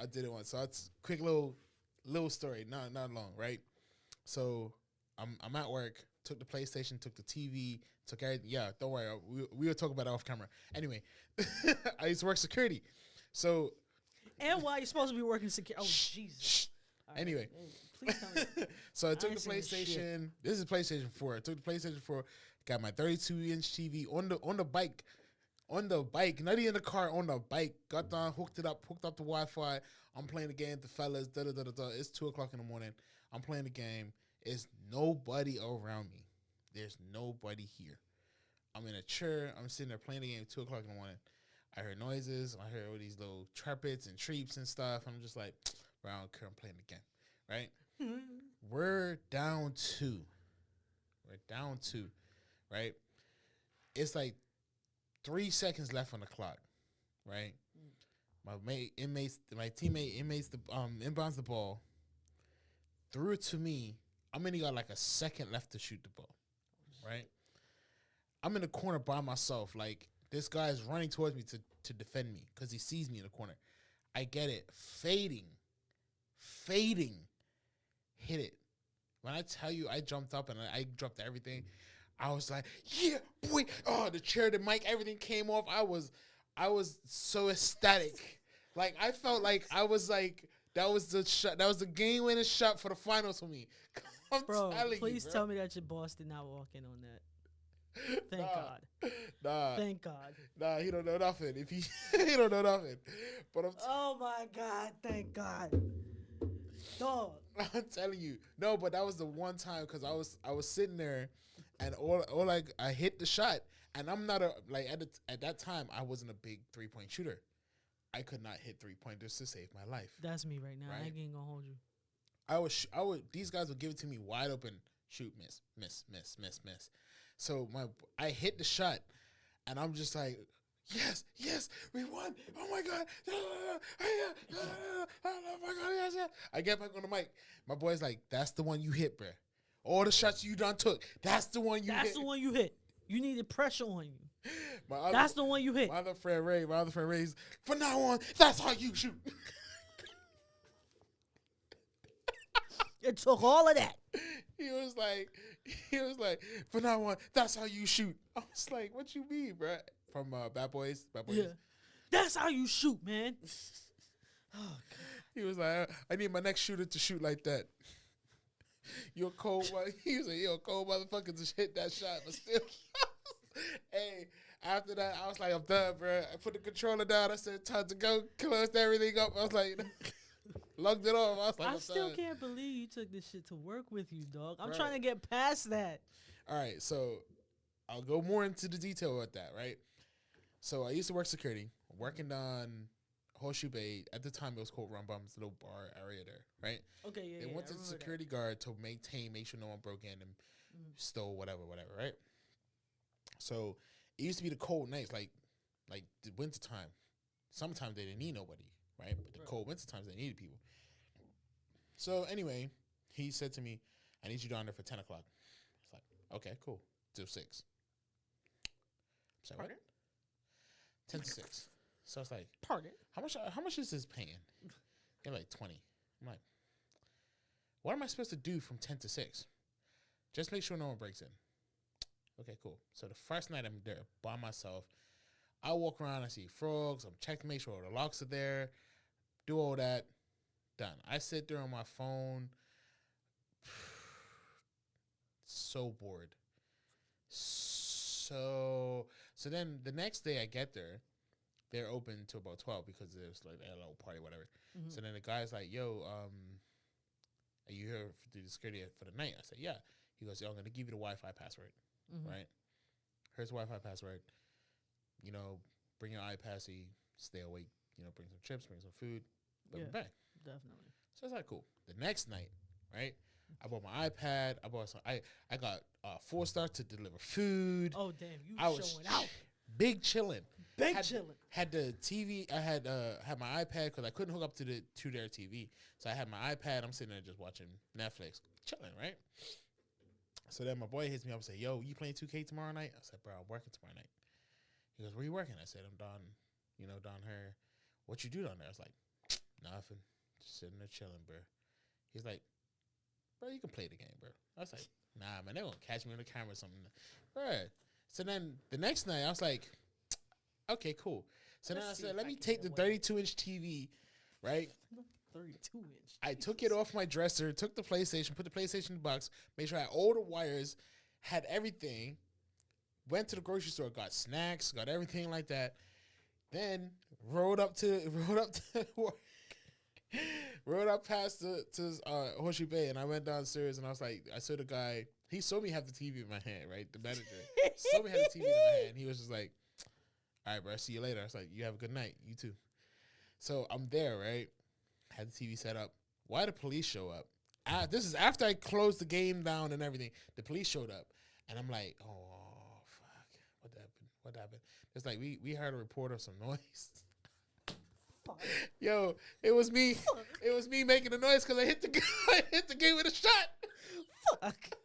I did it once. So it's quick little story. Not long, right? So I'm at work. Took the PlayStation. Took the TV. Took everything. Yeah, don't worry. We will talk about it off camera. Anyway, I used to work security. So. And why you supposed to be working security? Oh, Jesus. Anyway. Please tell me. So I took the PlayStation. This is PlayStation 4. I took the PlayStation 4. Got my 32-inch TV on the bike. On the bike. Not even in the car. On the bike. Got down. Hooked up the Wi-Fi. I'm playing the game with the fellas. It's 2 o'clock in the morning. I'm playing the game. There's nobody around me. There's nobody here. I'm in a chair. I'm sitting there playing the game at 2 o'clock in the morning. I heard noises. I heard all these little trumpets and treeps and stuff. I'm just like, bro, I don't care. I'm playing the game, right? We're down 2. We're down 2, right? It's like 3 seconds left on the clock, right? My teammate inmates inbounds the ball, threw it to me. I'm only got like a second left to shoot the ball, right? I'm in the corner by myself. Like, this guy is running towards me to defend me because he sees me in the corner. I get it. Fading. Hit it. When I tell you I jumped up and I dropped everything, I was like, yeah, boy. Oh, the chair, the mic, everything came off. I was so ecstatic. Like, I felt like I was like, that was the shot. That was the game-winning shot for the finals for me. Bro, please tell me that your boss did not walk in on that. Thank God. Thank God. Nah, he don't know nothing. If he don't know nothing. But oh my God, thank God. Dog. I'm telling you. No, but that was the one time because I was sitting there and all I hit the shot, and I'm not at that time I wasn't a big 3-point shooter. I could not hit 3-pointers to save my life. That's me right now. Right? I ain't gonna hold you. I would these guys would give it to me wide open, shoot, miss. So I hit the shot, and I'm just like, yes, we won. Oh my God. Oh my God, yes. I get back on the mic. My boy's like, that's the one you hit, bruh. All the shots you done took, that's the one you hit. That's the one you hit. You needed pressure on you. That's the one you hit. My other friend Ray's, from now on, that's how you shoot. It took all of that. He was like, from now on, that's how you shoot. I was like, what you mean, bro? From Bad Boys. Yeah. That's how you shoot, man. Oh, God. He was like, I need my next shooter to shoot like that. You're cold. He was like, you're a cold motherfucker to hit that shot, but still. Hey, after that, I was like, I'm done, bro. I put the controller down. I said, time to go. Closed everything up. I was like, lugged it off. I was like, I still can't believe you took this shit to work with you, dog. I'm trying to get past that. All right, so I'll go more into the detail with that, right? So I used to work security, working on Horseshoe Bay. At the time, it was called Rum Bum's little bar area there, right? Okay, yeah. They went to the security guard to make sure no one broke in and stole whatever, right? So it used to be the cold nights, like the winter time. Sometimes they didn't need nobody, right? But the cold winter times they needed people. So anyway, he said to me, I need you down there for 10 o'clock. It's like, okay, cool. Till 6. So what? 10 to 6. So it's like, pardon? How much is this paying? They're like 20. I'm like, what am I supposed to do from 10 to 6? Just make sure no one breaks in. Okay, cool. So the first night I'm there by myself, I walk around, I see frogs, I'm checking to make sure all the locks are there, do all that, done. I sit there on my phone, so bored. So then the next day I get there, they're open till about 12 because there's like a little party, whatever. Mm-hmm. So then the guy's like, yo, are you here to do the security for the night? I said, yeah. He goes, yo, I'm going to give you the Wi-Fi password, right? Here's the Wi-Fi password. You know, bring your iPad so you stay awake. You know, bring some chips, bring some food. But yeah, back. Definitely. So it's like, cool. The next night, right? I bought my iPad. I got 4-star to deliver food. Oh, damn. You showing out. Big chilling. Chilling. Had the TV. I had my iPad because I couldn't hook up to their TV. So I had my iPad. I'm sitting there just watching Netflix, chilling, right? So then my boy hits me up and say, yo, you playing 2K tomorrow night? I said, bro, I'm working tomorrow night. He goes, where you working? I said, I'm down here. What you do down there? I was like, nothing. Just sitting there chilling, bro. He's like, bro, you can play the game, bro. I was like, nah, man, they're going to catch me on the camera or something. Bro. So then the next night, I was like, okay, cool. So then I said, let me take the 32-inch TV, right? 32-inch. I took it off my dresser, took the PlayStation, put the PlayStation in the box, made sure I had all the wires, had everything, went to the grocery store, got snacks, got everything like that. Then rode up past to Horseshoe Bay, and I went downstairs, and I was like, I saw the guy He saw me have the TV in my hand, right? The manager saw me have the TV in my hand. He was just like, all right, bro, I'll see you later. I was like, you have a good night. You too. So I'm there, right? Had the TV set up. Why the police show up? This is after I closed the game down and everything. The police showed up. And I'm like, oh, fuck. What happened? It's like, we heard a report of some noise. Fuck. Yo, it was me. Fuck. It was me making the noise because I hit the game with a shot. Fuck.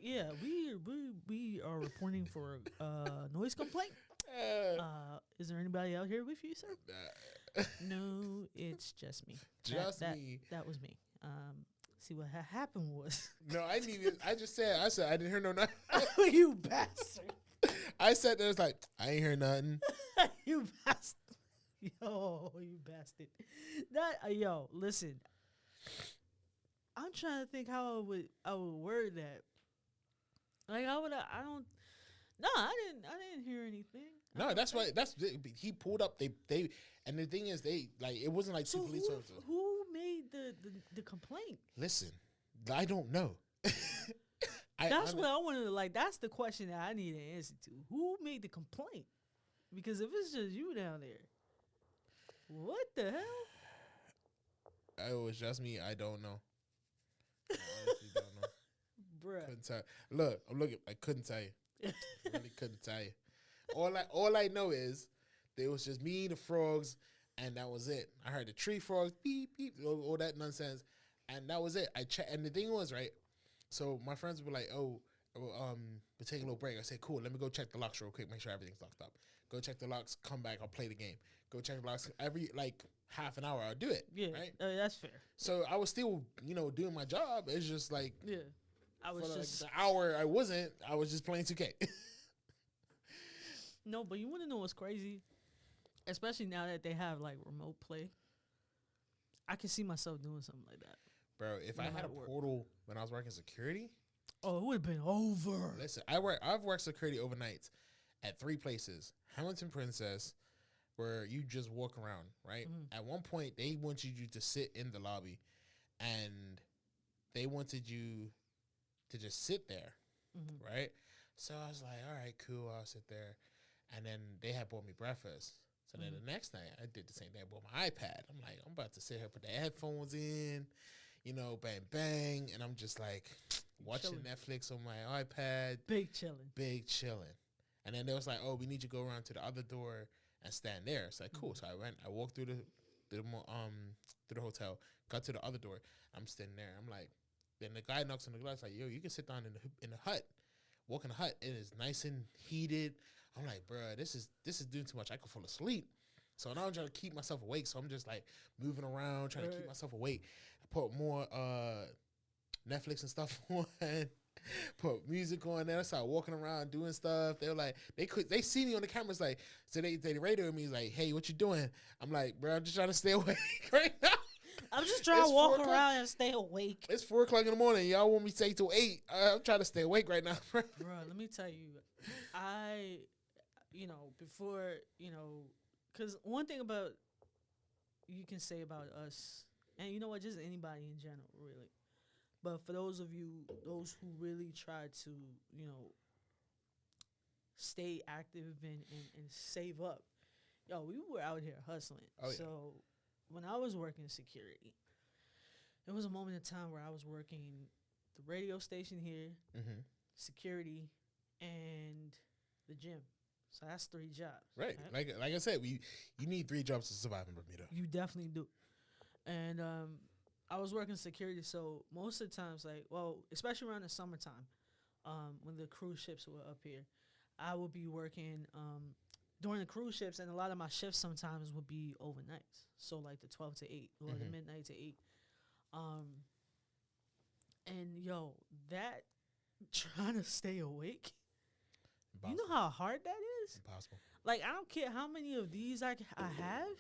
Yeah, we are reporting for noise complaint. Is there anybody out here with you, sir? No, it's just me. Me. That was me. See what happened was. No, I said I didn't hear no nothing. You bastard. I said there was like I ain't hear nothing. You bastard. Yo, you bastard. Yo, listen. I'm trying to think how I would word that. Like I didn't hear anything. No, that's why he pulled up. They and the thing is it wasn't like two police officers. Who made the complaint? Listen, I don't know. That's what I wanted to that's the question that I need an answer to. Who made the complaint? Because if it's just you down there, what the hell? It was just me. I don't know. I honestly don't know. Bruh. Couldn't tell. Look, I'm looking. I couldn't tell you. I really couldn't tell you. All I know is there was just me, the frogs, and that was it. I heard the tree frogs beep beep, all that nonsense, and that was it. I checked, and the thing was right. So my friends were like, "Oh, we're taking a little break." I said, "Cool, let me go check the locks real quick, make sure everything's locked up. Go check the locks, come back, I'll play the game. Go check the locks every half an hour, I'll do it." Yeah, right. That's fair. So I was still, doing my job. It's just like I was just the hour I wasn't. I was just playing 2K. No, but you want to know what's crazy? Especially now that they have remote play. I can see myself doing something like that. Bro, if I had a portal when I was working security. Oh, it would have been over. Listen, I've worked security overnights at 3 places. Hamilton Princess, where you just walk around, right? Mm-hmm. At one point, they wanted you to sit in the lobby, and they wanted you to just sit there, right? So I was like, all right, cool, I'll sit there. And then they had bought me breakfast. So then the next night, I did the same thing. I bought my iPad. I'm like, I'm about to sit here, put the headphones in, bang, bang. And I'm just like watching Netflix on my iPad. Big chilling. And then they was like, oh, we need you to go around to the other door and stand there. It's like, cool. So I walked through the hotel, got to the other door. I'm standing there. I'm like, then the guy knocks on the glass like, yo, you can sit down in the hut. Walk in the hut. It is nice and heated. I'm like, bro, this is doing too much. I could fall asleep. So now I'm trying to keep myself awake. So I'm just moving around, trying to keep myself awake. I put more Netflix and stuff on. Put music on there. I started walking around doing stuff. They were like, they see me on the cameras so they radioed me like, hey, what you doing? I'm like, bro, I'm just trying to stay awake right now. I'm just trying to walk around and stay awake. It's 4:00 in the morning. Y'all want me to stay till 8? I'm trying to stay awake right now. Bro, let me tell you, before, because one thing you can say about us, and you know what, just anybody in general, really. But for those of you, those who really try to, stay active and save up, we were out here hustling. Oh, yeah. So when I was working security, there was a moment in time where I was working the radio station here, security, and the gym. So that's 3 jobs. Right. Like I said, you need 3 jobs to survive in Bermuda. You definitely do. And I was working security, so most of the times, especially around the summertime, when the cruise ships were up here, I would be working during the cruise ships, and a lot of my shifts sometimes would be overnights. So the 12 to 8 or the midnight to 8. And that trying to stay awake, impossible. You know how hard that is? Impossible. I don't care how many of these I have.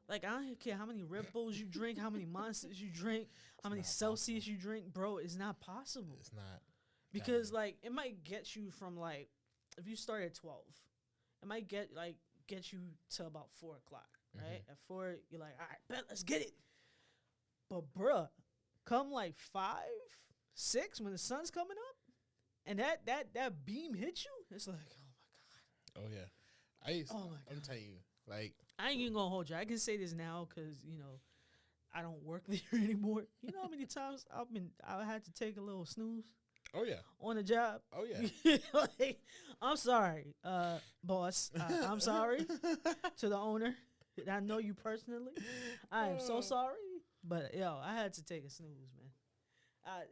I don't care how many Red Bulls you drink, how many Monsters you drink, how many Celsius you drink, bro. It's not possible. It's not. Because it might get you from if you start at 12, it might get you to about 4:00, right? At 4, you're like, all right, bet, let's get it. But bruh, come 5, 6 when the sun's coming up, and that beam hit you, it's like, oh my God. Oh yeah, I'm telling you, like, I ain't even gonna hold you. I can say this now because I don't work there anymore. You know how many times I had to take a little snooze. Oh yeah, on the job. Oh yeah. Like, I'm sorry, boss. I'm sorry to the owner. I know you personally. I am so sorry, but I had to take a snooze, man.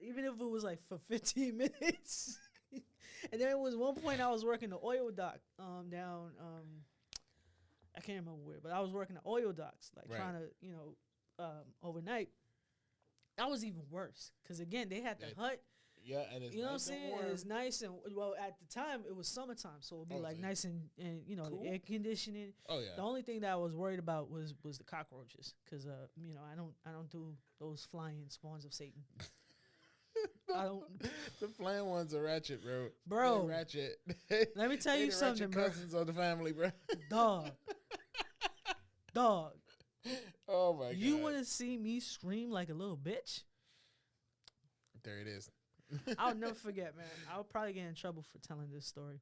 Even if it was like for 15 minutes. And then it was one point I was working the oil dock down. I can't remember where, but I was working the oil docks, like trying to overnight. That was even worse because again they had the hut. Yeah, and it's you know nice what I'm saying? It's nice and well at the time it was summertime, so it'd be like nice and cool. The air conditioning. Oh yeah. The only thing that I was worried about was the cockroaches because I don't do those flying spawns of Satan. I don't. The flying ones are ratchet, bro. Bro, they're ratchet. Let me tell you something, bro. Cousins of the family, bro. Dog. Oh my God. You want to see me scream like a little bitch? There it is. I'll never forget, man. I'll probably get in trouble for telling this story.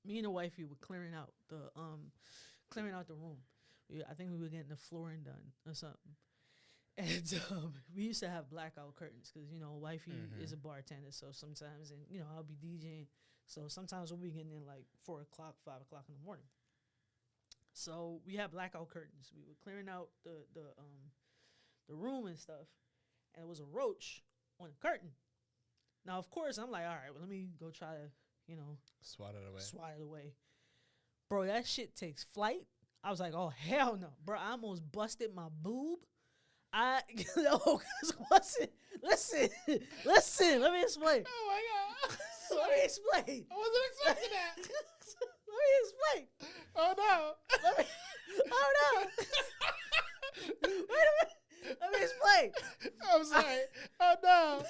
Me and the wifey were clearing out the room. I think we were getting the flooring done or something. And we used to have blackout curtains because, wifey is a bartender. So sometimes, and, I'll be DJing. So sometimes we'll be getting in like 4 o'clock, 5 o'clock in the morning. So we had blackout curtains. We were clearing out the room and stuff. And it was a roach on the curtain. Now, of course, I'm like, all right, well, let me go try to, swat it away. Bro, that shit takes flight. I was like, oh, hell no. Bro, I almost busted my boob. Listen, let me explain. Oh, my God. Let me explain. I wasn't expecting that. Let me explain. Oh, no. Wait a minute. Let me explain. I'm sorry. Oh, no.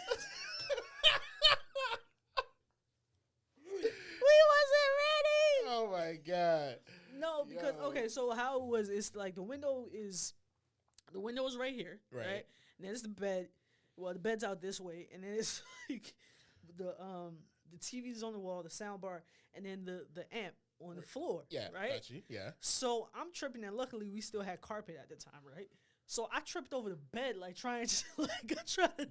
We wasn't ready. Oh, my God. No, because, okay, so how it was, it's like the window is right here, right? And then it's the bed. Well, the bed's out this way, and then it's like the TV's on the wall, the sound bar, and then the amp on the floor. Yeah, right. Got you. Yeah. So I'm tripping, and luckily we still had carpet at the time, right? So I tripped over the bed, like trying to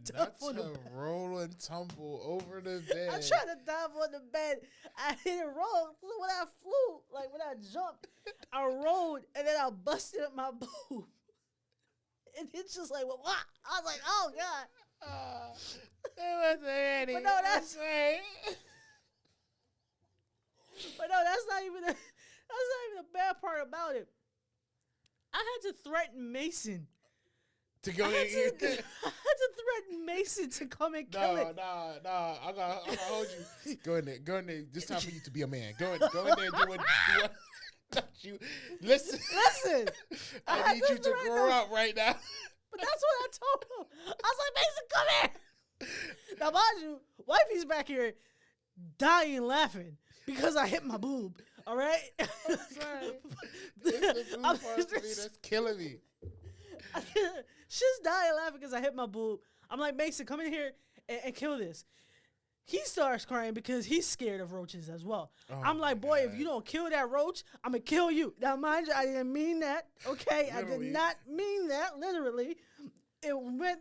dive on the bed. Roll and tumble over the bed. I tried to dive on the bed. I hit it wrong. So when I flew, when I jumped, I rolled, and then I busted up my boob. And it's just like, what? I was like, oh, God. It wasn't ready. But no, that's right. But no, that's not even the bad part about it. I had to threaten Mason. To go in. I had to threaten Mason to come and kill it. No. I'm gonna hold you. Go in there. It's time for you to be a man. Go in there and do what you listen. I need you to grow up right now. But that's what I told him. I was like, Mason, come here. Now, mind you, wifey's back here dying laughing because I hit my boob. All right? I'm sorry. It's the boob part for me that's killing me. She's dying laughing because I hit my boob. I'm like, Mason, come in here and kill this. He starts crying because he's scared of roaches as well. Oh, I'm like, boy, if you don't kill that roach, I'm going to kill you. Now, mind you, I didn't mean that, okay? Literally. I did not mean that, literally. It went,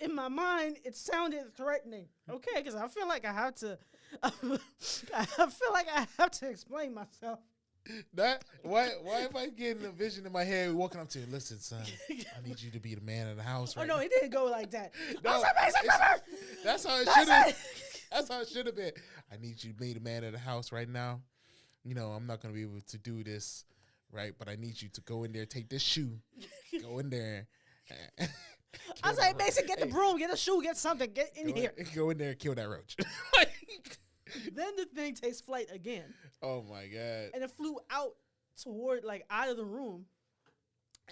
in my mind, it sounded threatening, okay? Because I feel like I have to, explain myself. Why am I getting a vision in my head walking up to you? Listen, son, I need you to be the man of the house right now. Oh, no, it didn't go like that. No, that's how it should have. That's how it should have been. I need you to be the man of the house right now. I'm not going to be able to do this, right? But I need you to go in there, take this shoe, go in there. I was like, Mason, get the broom, get a shoe, get something, get in here. Go in there and kill that roach. Then the thing takes flight again. Oh, my God. And it flew out out of the room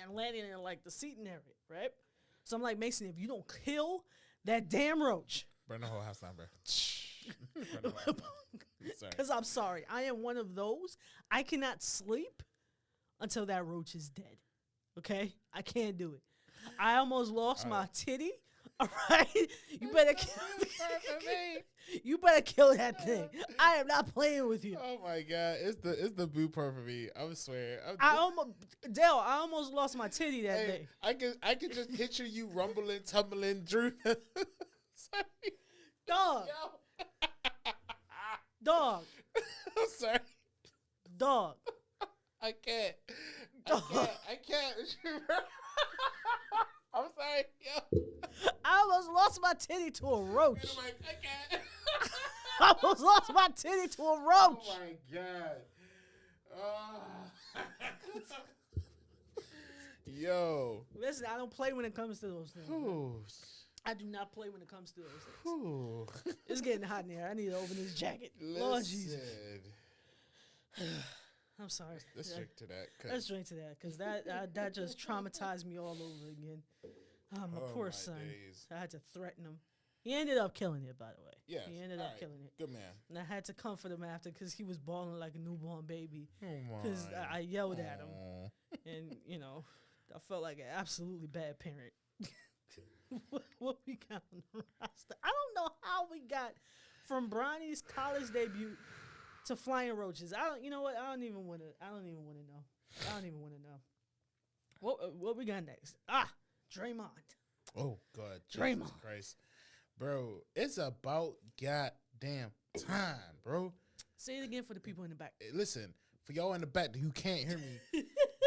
and landed in, the seating area, right? So I'm like, Mason, if you don't kill that damn roach. Burn the whole house down, bro. Because I'm sorry. I am one of those. I cannot sleep until that roach is dead. Okay? I can't do it. I almost lost my titty All right, you better you better kill that thing. I am not playing with you. Oh my god, it's the boo part for me. I swear. I almost lost my titty that day. I can just picture you rumbling, tumbling, Drew. Sorry. Dog. Dog. I'm sorry. Dog. I can't. I'm sorry. Yo. I almost lost my titty to a roach. I can't. I almost lost my titty to a roach. Oh my god. Yo. Listen, I don't play when it comes to those things. Ooh. I do not play when it comes to those things. Ooh. It's getting hot in here. I need to open this jacket. Lord Jesus. I'm sorry. Let's drink to that. Let's drink to that because that just traumatized me all over again. My poor son. Days. I had to threaten him. He ended up killing it, by the way. Yeah. He ended up killing it. Good man. And I had to comfort him after because he was bawling like a newborn baby. Oh because I yelled at him. And, you know, I felt like an absolutely bad parent. What we got on the roster? I don't know how we got from Bronny's college debut to Flying Roaches. You know what? I don't even want to know. What we got next? Draymond. Oh God, Draymond. Jesus Christ, bro! It's about goddamn time, bro. Say it again for the people in the back. Listen, for y'all in the back who can't hear me,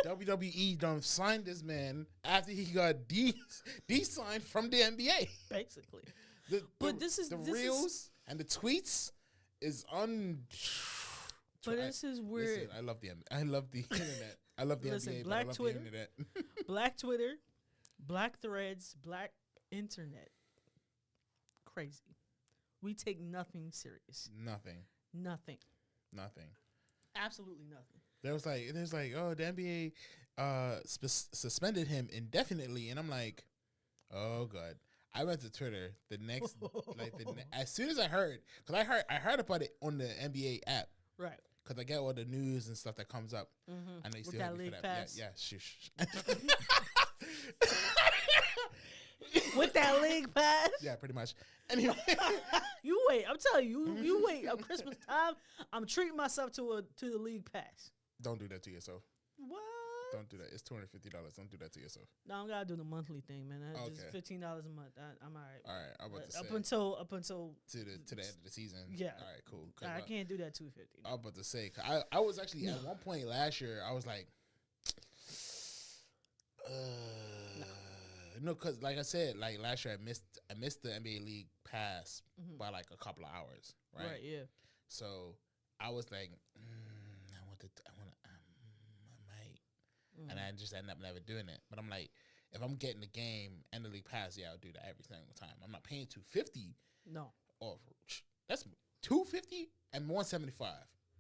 WWE done signed this man after he got de-signed from the NBA. Basically. But this is the reels and the tweets is But this is weird. Listen, I love the internet. I love the NBA. Black I love Twitter, the internet. Black Twitter, Black Threads, Black Internet. Crazy. We take nothing serious. Nothing. Absolutely nothing. There's like, oh, the NBA suspended him indefinitely, and I'm like, oh God. I went to Twitter the next, as soon as I heard, because I heard about it on the NBA app, right? Because I get all the news and stuff that comes up, and they still that league pass. Yeah, shush. With that league pass. Yeah, pretty much. Anyway, you wait. I'm telling you, you wait. At Christmas time, I'm treating myself to the league pass. Don't do that to yourself. What? Don't do that. It's $250. Don't do that to yourself. No, I gotta do the monthly thing, man. Just $15 a month. I'm all right. All right, I'm about to say up until to the end of the season. Yeah. All right, cool. I can't do that $250. I'm about to say, I was actually at one point last year. I was like, no, because like I said, like last year I missed the NBA League pass by like a couple of hours, right? Right. Yeah. So I was like, and I just ended up never doing it. But I'm like, if I'm getting the game and the league pass, yeah, I'll do that every single time. I'm not paying $250. No. Or that's $250 and $175.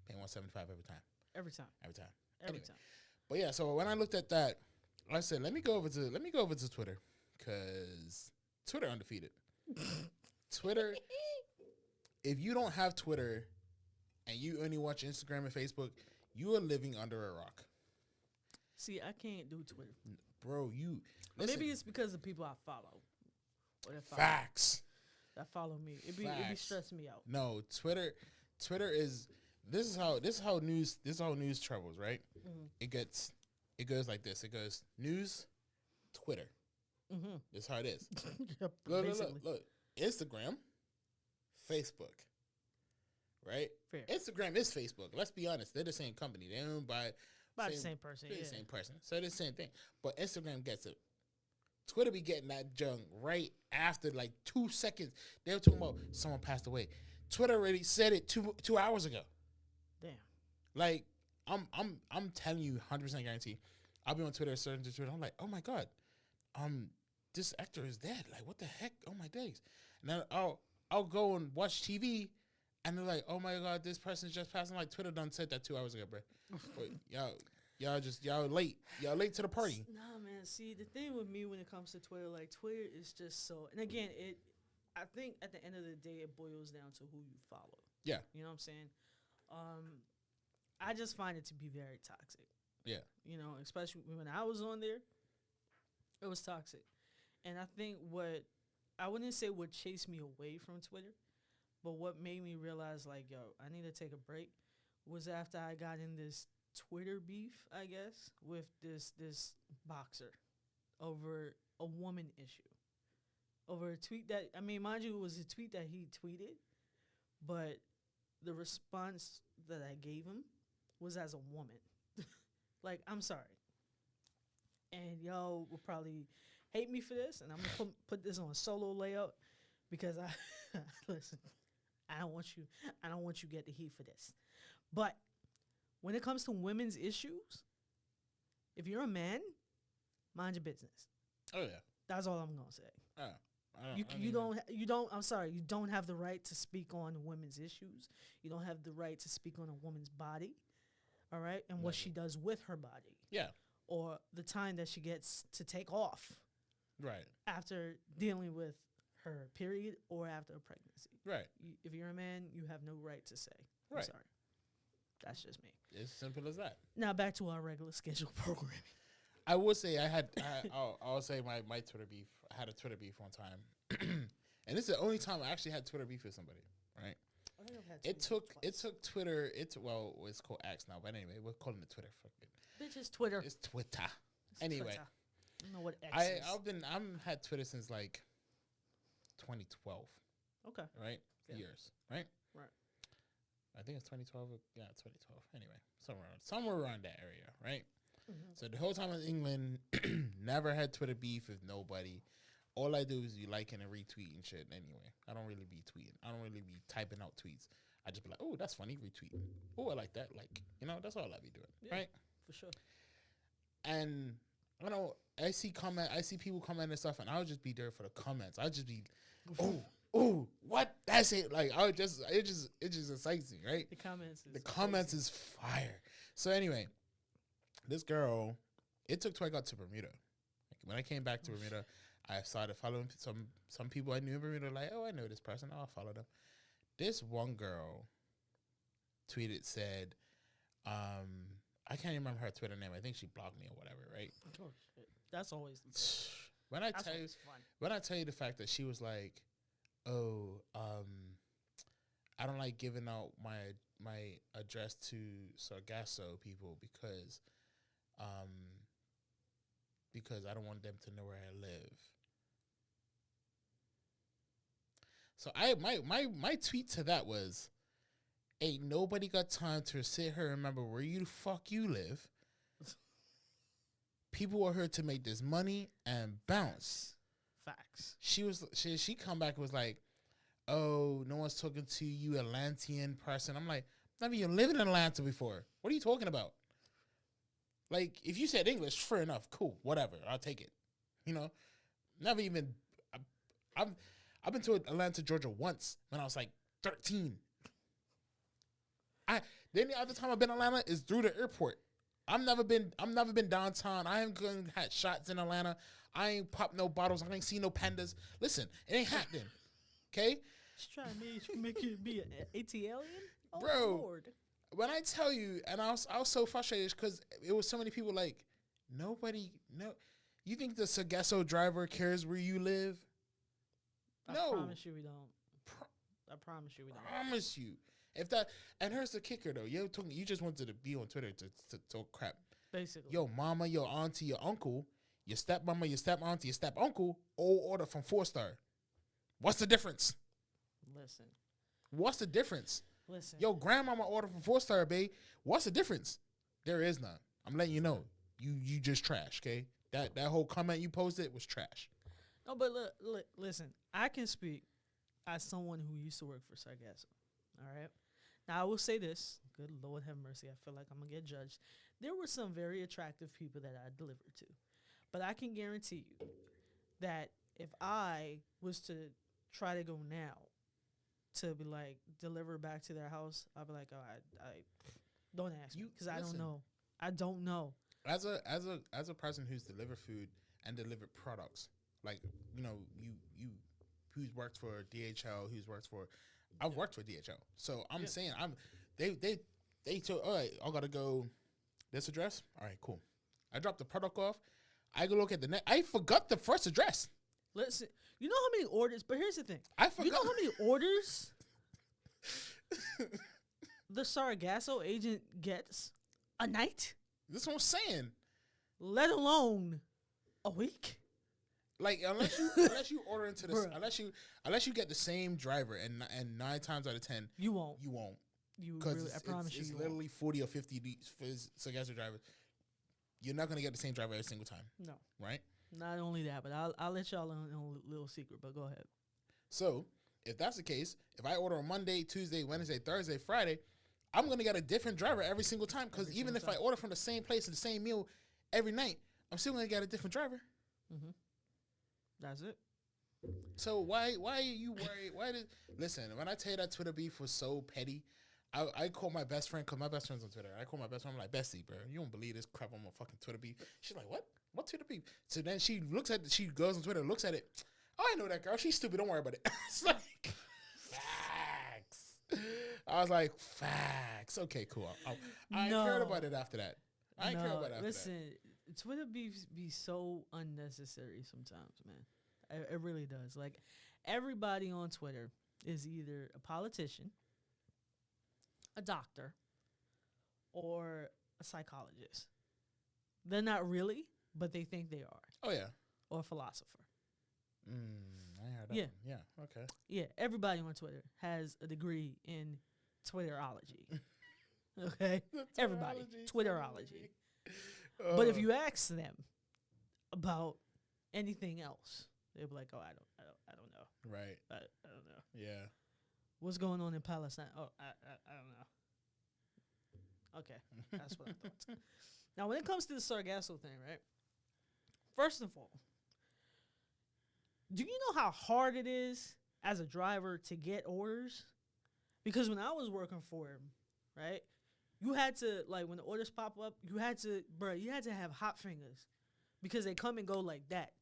Paying $175 every time. Every time. But yeah, so when I looked at that, I said, let me go over to Twitter, because Twitter undefeated. Twitter. If you don't have Twitter and you only watch Instagram and Facebook, you are living under a rock. See, I can't do Twitter. Bro, listen. Maybe it's because of people I follow. Or that follow Facts. That follow me. It be stressing me out. No, Twitter is this is how news travels, right? It goes like this. It goes news, Twitter. This is how it is. Yep, look. Instagram, Facebook. Right? Fair. Instagram is Facebook. Let's be honest. They're the same company. They own by the same person. They're the same person. So they're the same thing. But Instagram gets it. Twitter be getting that junk right after like 2 seconds. They were talking about someone passed away. Twitter already said it 2 hours ago. Damn. Like, I'm telling you 100% guarantee. I'll be on Twitter, searching to Twitter. I'm like, oh my God, this actor is dead. Like, what the heck? Oh my days. And then I'll go and watch TV, and they're like, oh my God, this person's just passed. I'm like, Twitter done said that 2 hours ago, bro. But y'all late. Y'all late to the party. Nah, man. See, the thing with me when it comes to Twitter, like, Twitter is just so. And again, I think at the end of the day, it boils down to who you follow. Yeah. You know what I'm saying? I just find it to be very toxic. Yeah. You know, especially when I was on there, it was toxic. And I think what I wouldn't say what chased me away from Twitter, but what made me realize, like, yo, I need to take a break was after I got in this Twitter beef, I guess, with this boxer over a woman issue. Over a tweet that, I mean, mind you, it was a tweet that he tweeted, but the response that I gave him was as a woman. Like, I'm sorry. And y'all will probably hate me for this, and I'm going to put this on a solo layout because listen, I don't want you get the heat for this. But when it comes to women's issues, if you're a man, mind your business. Oh yeah. That's all I'm going to say. You don't have the right to speak on women's issues. You don't have the right to speak on a woman's body, all right, and what she does with her body. Yeah. Or the time that she gets to take off. Right. After dealing with her period or after a pregnancy. Right. If you're a man, you have no right to say. Right. I'm sorry. That's just me. It's simple as that. Now back to our regular scheduled programming. I would say I'll say my Twitter beef. I had a Twitter beef one time. And this is the only time I actually had Twitter beef with somebody, right? I think I've had it took Twitter, it's called X now, but anyway, we're calling it Twitter. Fuck it. Bitch, it's Twitter. It's Twitter. Anyway. Twitter. I don't know what X is. I've had Twitter since like 2012. Okay. Right? Yeah. Years, right? Right. I think it's 2012. Yeah, 2012. Anyway, somewhere around that area, right? Mm-hmm. So the whole time in England, never had Twitter beef with nobody. All I do is be liking and retweeting shit anyway. I don't really be tweeting. I don't really be typing out tweets. I just be like, oh, that's funny, retweet. Oh, I like that. Like, that's all I be doing, right? For sure. And I see people comment and stuff, and I'll just be there for the comments. I'll just be, oh, what? That's it. Like, it just excites me, right? The comments is fire. So anyway, this girl, it took till I got to Bermuda. Like, when I came back to Bermuda, I started following some people I knew in Bermuda. Like, oh, I know this person. I'll follow them. This one girl said, I can't remember her Twitter name. I think she blocked me or whatever, right? Oh shit, that's always when I tell you the fact that she was like, oh, I don't like giving out my address to Sargasso people because I don't want them to know where I live. So my tweet to that was, ain't nobody got time to sit here and remember where you the fuck you live. People are here to make this money and bounce. Facts. She come back and was like, oh, no one's talking to you, Atlantean person. I'm like, I've never even lived in Atlanta before. What are you talking about? Like, if you said English, fair enough, cool, whatever, I'll take it. Never even. I've been to Atlanta, Georgia once when I was like 13. The only other time I've been in Atlanta is through the airport. I've never been downtown. I ain't had shots in Atlanta. I ain't popped no bottles. I ain't seen no pandas. Listen, it ain't happening. Okay? She's trying to make you be an ATLian? Oh, bro, Lord. When I tell you, and I was so frustrated because it was so many people like, you think the Sargasso driver cares where you live? No. I promise you we don't. I promise you we don't. Promise you. If that, and here's the kicker though. You just wanted to be on Twitter to talk crap. Basically. Your mama, your auntie, your uncle, your stepmama, your step auntie, your step uncle, all order from 4-star. What's the difference? Listen. What's the difference? Listen. Yo, grandmama ordered from 4-star, babe. What's the difference? There is none. I'm letting you know. You just trash, okay? That whole comment you posted was trash. No, but look, listen. I can speak as someone who used to work for Sargasso. All right. Now, I will say this. Good Lord have mercy. I feel like I'm going to get judged. There were some very attractive people that I delivered to. But I can guarantee you that if I was to try to go now to be like, deliver back to their house, I'll be like, oh, I don't ask me because I don't know. I don't know. As a person who's delivered food and delivered products, like, you who's worked for DHL, I've worked for DHL. So I'm saying they told, all right, I gotta go this address. All right, cool. I dropped the product off. I go look at the net. I forgot the first address. Listen, you know how many orders? But here's the thing. I forgot. You know how many orders the Sargasso agent gets a night? That's what I'm saying. Let alone a week. Like unless you order into this, unless you get the same driver and 9 times out of 10 you won't. Because I promise you, it's literally 40 or 50 Sargasso drivers. You're not gonna get the same driver every single time. No, right? Not only that, but I'll let y'all in a little secret. But go ahead. So if that's the case, if I order on Monday, Tuesday, Wednesday, Thursday, Friday, I'm gonna get a different driver every single time. Because even if I order from the same place and the same meal every night, I'm still gonna get a different driver. Mm-hmm. That's it. So why are you worried? Listen, when I tell you that Twitter beef was so petty, I call my best friend, because my best friend's on Twitter. I call my best friend, I'm like, Bessie, bro, you don't believe this crap on my fucking Twitter beef. She's like, what? What Twitter beef? So then she goes on Twitter, looks at it. Oh, I know that girl. She's stupid. Don't worry about it. It's like, facts. I was like, facts. Okay, cool. I ain't cared about it after that. I ain't cared about it after that. Listen, Twitter beefs be so unnecessary sometimes, man. It really does. Like, everybody on Twitter is either a politician, a doctor, or a psychologist. They're not really, but they think they are. Oh, yeah. Or a philosopher. I heard that. Yeah. Yeah, okay. Yeah, everybody on Twitter has a degree in Twitterology. Okay? Everybody. Twitterology. But if you ask them about anything else, they'll be like, "Oh, I don't know." Right. I don't know. Yeah. What's going on in Palestine? Oh, I don't know. Okay, that's what I thought. Now, when it comes to the Sargasso thing, right? First of all, do you know how hard it is as a driver to get orders? Because when I was working for him, right, you had to, like, when the orders pop up, you had to have hot fingers because they come and go like that,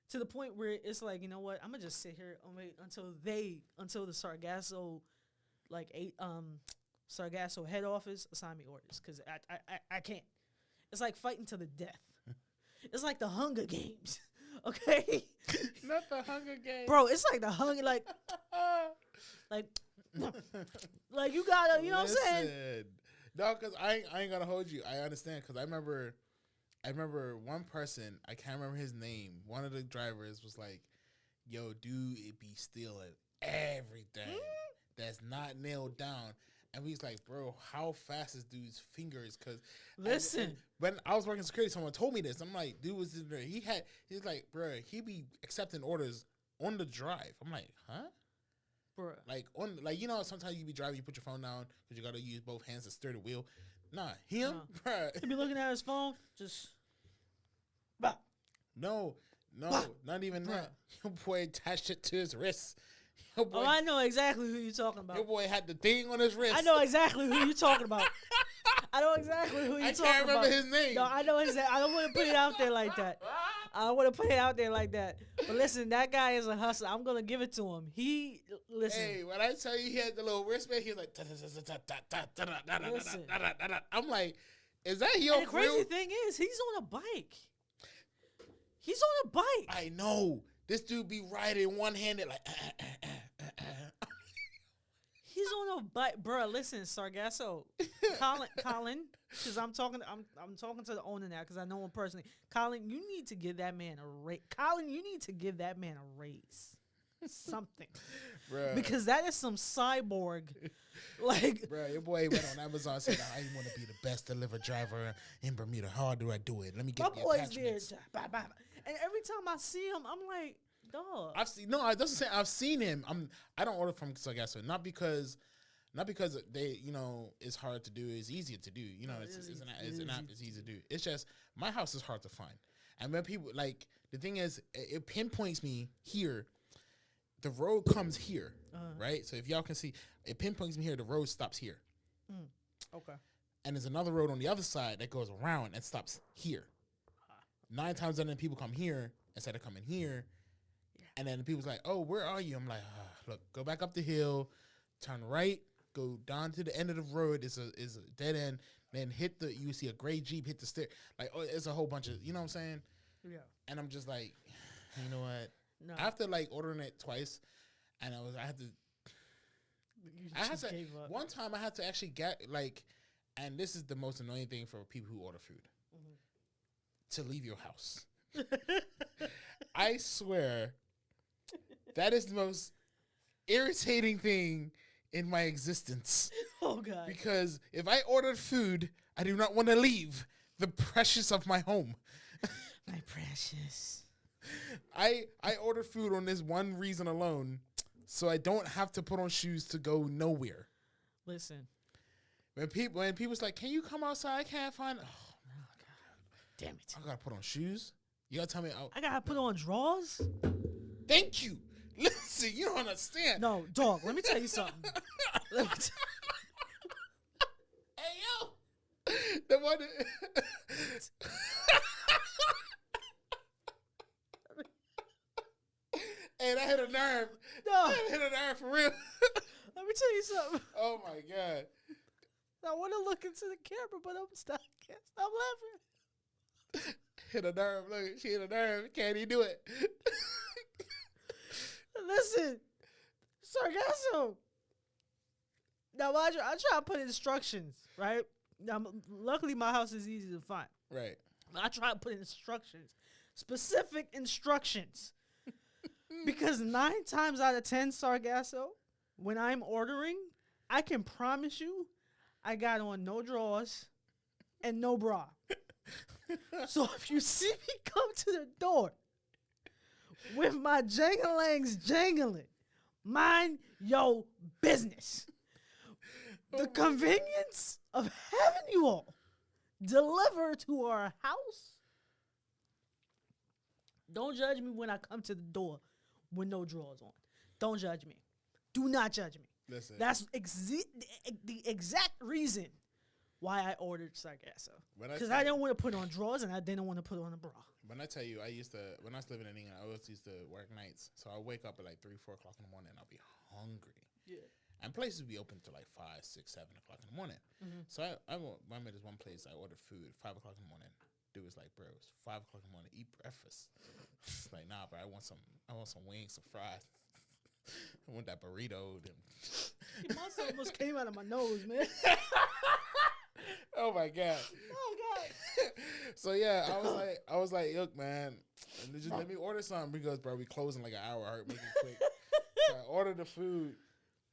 to the point where it's like, you know what, I'm gonna just sit here and wait until the Sargasso, Sargasso head office assign me orders, because I can't. It's like fighting to the death. It's like the Hunger Games, okay? Not the Hunger Games, bro. It's like the Hunger, like you gotta, you know what I'm saying? No, because I ain't gonna hold you. I understand, because I remember one person, I can't remember his name. One of the drivers was like, "Yo, dude, it be stealing everything that's not nailed down." And we was like, "Bro, how fast is dude's fingers?" Because listen, when I was working security, someone told me this. I'm like, "Dude was in there. He's like, bro, he be accepting orders on the drive." I'm like, "Huh?" Bruh. Like you know, sometimes you be driving, you put your phone down because you gotta use both hands to steer the wheel. Nah, him, bruh. He be looking at his phone, just. Bah. No, bah. Not even that. Your boy attached it to his wrist. Boy, oh, I know exactly who you're talking about. Your boy had the thing on his wrist. I know exactly who you're talking about. I know exactly who you're talking about. I can't remember his name. No, I know exactly. I don't want to put it out there like that. I don't want to put it out there like that. But listen, that guy is a hustler. I'm going to give it to him. Listen. Hey, when I tell you he had the little wristband, he was like, listen. I'm like, is that your and the crazy thing is, he's on a bike. He's on a bike. I know. This dude be riding one-handed like, He's on a bike, bro. Listen, Sargasso, Colin, because I'm talking to the owner now because I know him personally. Colin, you need to give that man a raise. Colin, you need to give that man a raise, something, Bruh. Because that is some cyborg, like. Bro, your boy went on Amazon and said, "I want to be the best delivery driver in Bermuda. How do I do it? Let me get the attachments." There, and every time I see him, I'm like, dog. It doesn't say I've seen him. I don't order from Sargasso, not because they, you know, it's hard to do. It's easier to do. You know, it's an app. It's easy to do. It's just my house is hard to find. And when people, like, the thing is, it pinpoints me here. The road comes here, right? So if y'all can see, it pinpoints me here. The road stops here. Okay. And there's another road on the other side that goes around and stops here. 9 times out of 10 people come here instead of coming here. Yeah. And then the people's like, "Oh, where are you?" I'm like, "Look, go back up the hill, turn right, go down to the end of the road. Is a dead end. Then you see a gray Jeep hit the stair. Like, oh, it's a whole bunch of, you know what I'm saying?" Yeah. And I'm just like, you know what? No. After like ordering it twice, and one time I had to actually get like, and this is the most annoying thing for people who order food, to leave your house. I swear, that is the most irritating thing in my existence. Oh God! Because if I ordered food, I do not want to leave the precious of my home. My precious. I order food on this one reason alone, so I don't have to put on shoes to go nowhere. Listen, when people's like, "Can you come outside? I can't find." Oh God! Damn it! I gotta put on shoes. You gotta tell me. I gotta put on drawers. Thank you. Listen, you don't understand. No, dog. Let me tell you something. Hey yo, the one. Hey, that hit a nerve. No, that hit a nerve for real. Let me tell you something. Oh my God. I want to look into the camera, but can't stop laughing. Hit a nerve. Look, she hit a nerve. Can't even do it. Listen, Sargasso. Now, I try to put instructions, right? Now, luckily, my house is easy to find. Right. I try to put instructions, specific instructions. Because 9 times out of 10, Sargasso, when I'm ordering, I can promise you I got on no drawers and no bra. So if you see me come to the door with my jangalangs jangling, mind your business. The convenience of having you all deliver to our house. Don't judge me when I come to the door with no drawers on. Don't judge me. Do not judge me. Listen. That's the exact reason why I ordered Sargasso. Because I didn't want to put on drawers and I didn't want to put on a bra. When I tell you, when I was living in England, I always used to work nights. So I wake up at like 3, 4 o'clock in the morning and I'll be hungry. Yeah. And places would be open to like 5, 6, 7 o'clock in the morning. Mm-hmm. So I remember this one place I ordered food 5 o'clock in the morning. Dude was like, bro, it's 5 o'clock in the morning. Eat breakfast. It's like, nah, bro. I want some wings, some fries. I want that burrito. My son almost came out of my nose, man. Oh my God. Oh God. So yeah, I was like, look, man, just let me order something because, bro, we closing like an hour. All right, make it quick. So I ordered the food.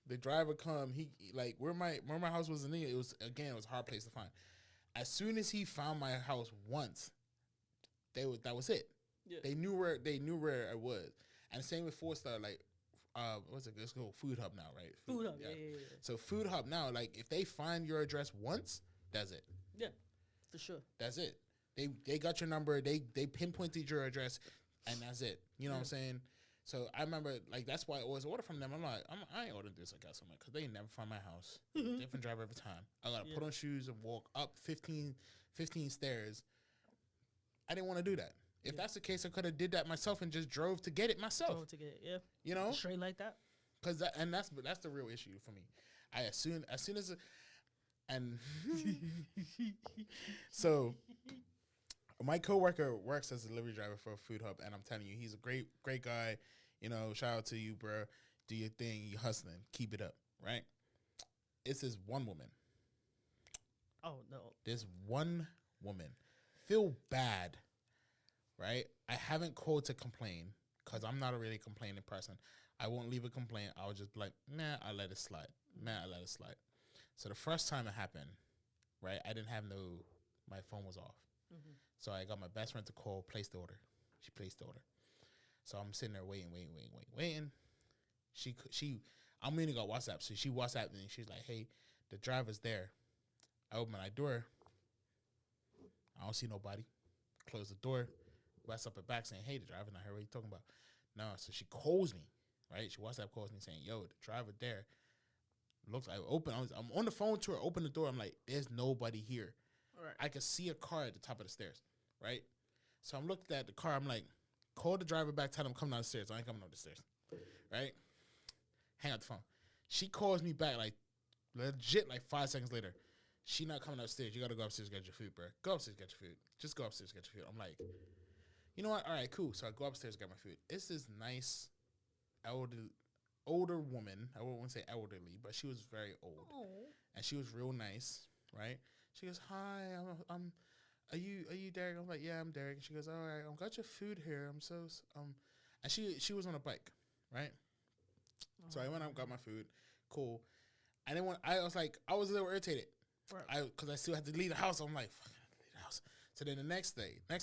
The driver come. He like where my house was in England. It was a hard place to find. As soon as he found my house once, that was it. Yeah. They knew where it was. And same with 4-star, like what's it? Let's go Food Hub now, right? Food Hub, yeah. So Food Hub now, like if they find your address once, that's it. Yeah, for sure. That's it. They got your number. They pinpointed your address, and that's it. You know what I'm saying? So I remember, like, that's why I always order from them. I'm like, I ain't ordering this. I got something because they never find my house. Different driver every time. I gotta put on shoes and walk up 15 stairs. I didn't want to do that. If that's the case, I could have did that myself and just drove to get it myself. Drove to get it, yeah. You know, straight like that. Because that's the real issue for me. As soon as so. My coworker works as a delivery driver for a Food Hub, and I'm telling you, he's a great guy. You know, shout out to you, bro. Do your thing. You hustling. Keep it up, right? It's this one woman. Oh, no. This one woman. Feel bad, right? I haven't called to complain because I'm not a really complaining person. I won't leave a complaint. I'll just be like, nah, I'll let it slide. So the first time it happened, right, I didn't have my phone was off. Mm-hmm. So I got my best friend to call, place the order. She placed the order. So I'm sitting there waiting. I'm meaning got WhatsApp. So she WhatsApped me and she's like, hey, the driver's there. I open my door. I don't see nobody. Close the door. WhatsApp her back saying, hey, the driver not here. What are you talking about? No. So she calls me, right? She WhatsApp calls me saying, yo, the driver there. Looks like I'm on the phone to her, open the door. I'm like, there's nobody here. Right. I could see a car at the top of the stairs, right? So I'm looking at the car. I'm like, call the driver back, tell him come down the stairs. I ain't coming up the stairs, right? Hang up the phone. She calls me back like legit like 5 seconds later. She not coming upstairs. You got to go upstairs and get your food, bro. Go upstairs, get your food. Just go upstairs, get your food. I'm like, You know what? All right, cool. So I go upstairs to get my food. It's this nice older woman. I wouldn't say elderly, but she was very old. Oh. And she was real nice, right? She goes, "Hi, I'm are you Derek?" I'm like, "Yeah, I'm Derek." And she goes, "All right, I've got your food here. I'm so and she was on a bike, right? Oh, so I went out, got my food. Cool. And then when I was a little irritated. Right. Because I still had to leave the house. I'm like, fuck, I have to leave the house. So then the next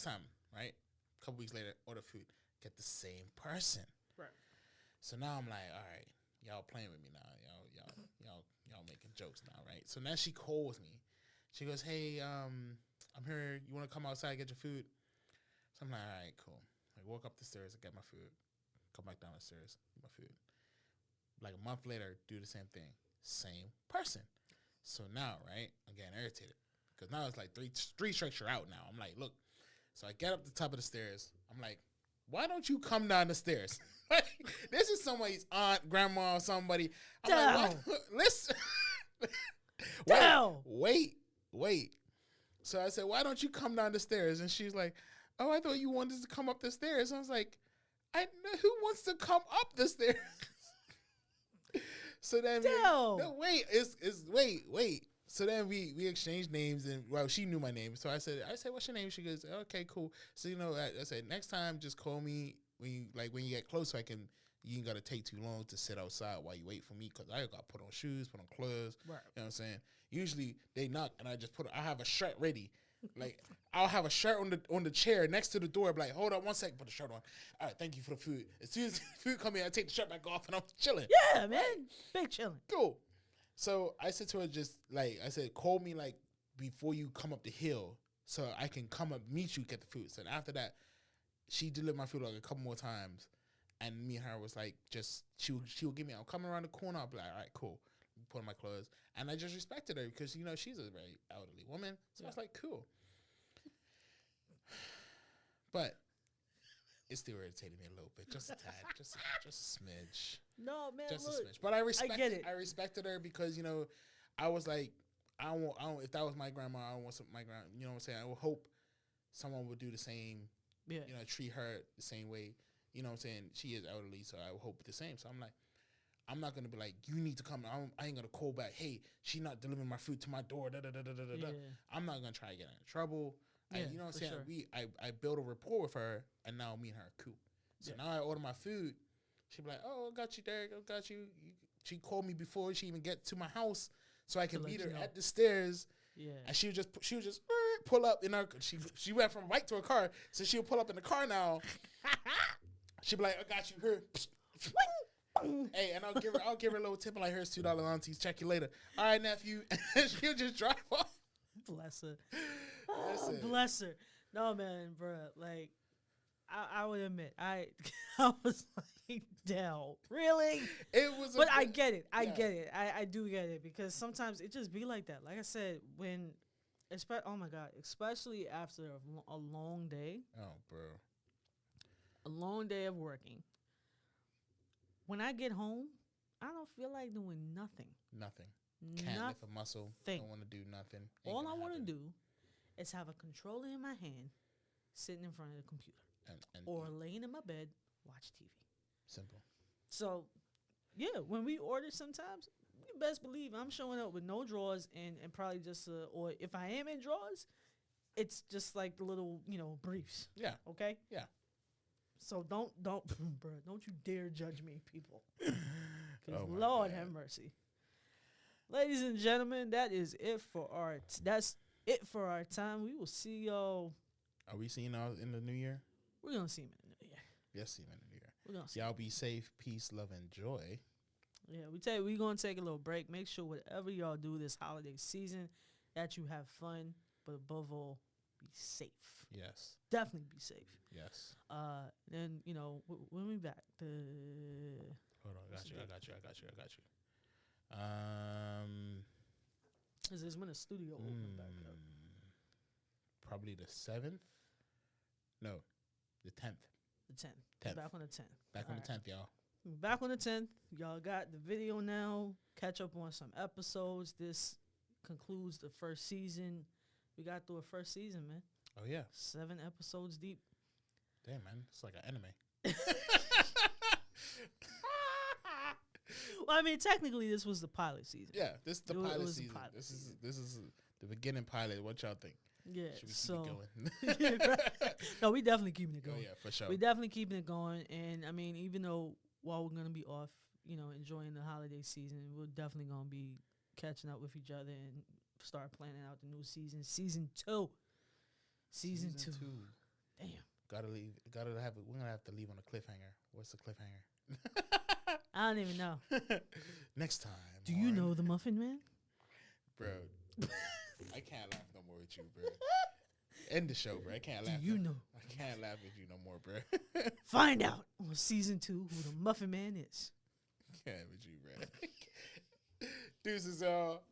time, right? A couple weeks later, order food. Get the same person. Right. So now I'm like, all right, y'all playing with me now. Y'all making jokes now, right? So now she calls me. She goes, "Hey, I'm here. You want to come outside and get your food?" So I'm like, all right, cool. I walk up the stairs and get my food. Come back down the stairs, get my food. Like a month later, do the same thing. Same person. So now, right, I'm getting irritated. Because now it's like three strikes you're out now. I'm like, look. So I get up the top of the stairs. I'm like, why don't you come down the stairs? This is somebody's aunt, grandma, or somebody. I'm like, what? Listen. Wait. So I said, why don't you come down the stairs? And she's like, oh, I thought you wanted to come up the stairs. I was like, who wants to come up the stairs? So then wait. So then we exchanged names, and well, she knew my name. So I said, "What's your name?" She goes, "Okay, cool." So I said, "Next time, just call me when you get close, so you ain't gotta take too long to sit outside while you wait for me, because I got to put on shoes, put on clothes." Right. You know what I'm saying? Usually they knock, and I have a shirt ready. Like, I'll have a shirt on the chair next to the door. Be like, hold on 1 second, put the shirt on. All right, thank you for the food. As soon as the food come in, I take the shirt back off and I'm chilling. Yeah, man, big chilling. Cool. So I said to her, call me like before you come up the hill so I can come up meet you, get the food. So after that, she delivered my food like a couple more times, and me and her was like, she would give me, I'm coming around the corner. I'll be like, all right, cool. Put on my clothes, and I just respected her because she's a very elderly woman. So I was like, cool. But it still irritated me a little bit, just a tad, just a smidge. No, man, just look, a smidge. But I respected her because I was like, I don't. If that was my grandma, I don't want my grandma. You know what I'm saying? I would hope someone would do the same. Yeah. Treat her the same way. You know what I'm saying? She is elderly, so I would hope the same. So I'm like, I'm not gonna be like, you need to come. I ain't gonna call back. Hey, she not delivering my food to my door. Yeah. I'm not gonna try to get in trouble. Yeah, you know what I'm saying? Sure. I built a rapport with her, and now me and her are cool. So now I order my food. She be like, "Oh, I got you, Derek. I got you." She called me before she even get to my house, so I can meet her at the stairs. Yeah. And she would just pull up in her. She went from bike to a car, so she'll pull up in the car now. She'd be like, "I got you here." Hey, and I'll give her a little tip like, "Here's $2, aunties. Check you later." All right, nephew. And she'll just drive off. Bless her. Bless her. No, man, bro. Like, I would admit, I was like, "Damn, really?" It was, but I get it. I get it. I do get it, because sometimes it just be like that. Like I said, oh my God, especially after a long day. Oh, bro. A long day of working. When I get home, I don't feel like doing nothing. Can't lift a muscle. Don't want to do nothing. All I want to do is have a controller in my hand, sitting in front of the computer, or laying in my bed, watch TV. Simple. So, yeah, when we order sometimes, you best believe I'm showing up with no drawers and probably just, or if I am in drawers, it's just like the little, briefs. Yeah. Okay? Yeah. So don't you dare judge me, people. Because Lord have mercy. Ladies and gentlemen, that's it for our time. We will see y'all. Are we seeing y'all in the new year? We're gonna see him in the new year. Yes, see him in the new year. We're gonna see y'all be safe, peace, love, and joy. Yeah, we're gonna take a little break. Make sure whatever y'all do this holiday season, that you have fun, but above all, be safe. Yes. Definitely be safe. Yes. Then when we back, hold on, I got you. Is this when the studio open back up? Probably the 7th. No, the 10th. The 10th. Back on the 10th. Back on the 10th, y'all. Back on the 10th. Y'all got the video now. Catch up on some episodes. This concludes the first season. We got through a first season, man. Oh, yeah. 7 episodes deep. Damn, man, it's like an anime. Well, I mean, technically, this was the pilot season. Yeah, this is the pilot season. This is the beginning pilot. What y'all think? Yeah, should we keep it going? No, we definitely keeping it going. Oh yeah, for sure. We definitely keeping it going, and I mean, even though while we're gonna be off, enjoying the holiday season, we're definitely gonna be catching up with each other and start planning out the new season. Season 2. Season two. Damn. Gotta leave. We're gonna have to leave on a cliffhanger. What's the cliffhanger? I don't even know. Next time. Do you know the Muffin Man? Bro, I can't laugh no more with you, bro. End the show, bro. I can't laugh. Do you know? I can't laugh with you no more, bro. Find out on season 2 who the Muffin Man is. Can't with you, bro. Deuces, y'all.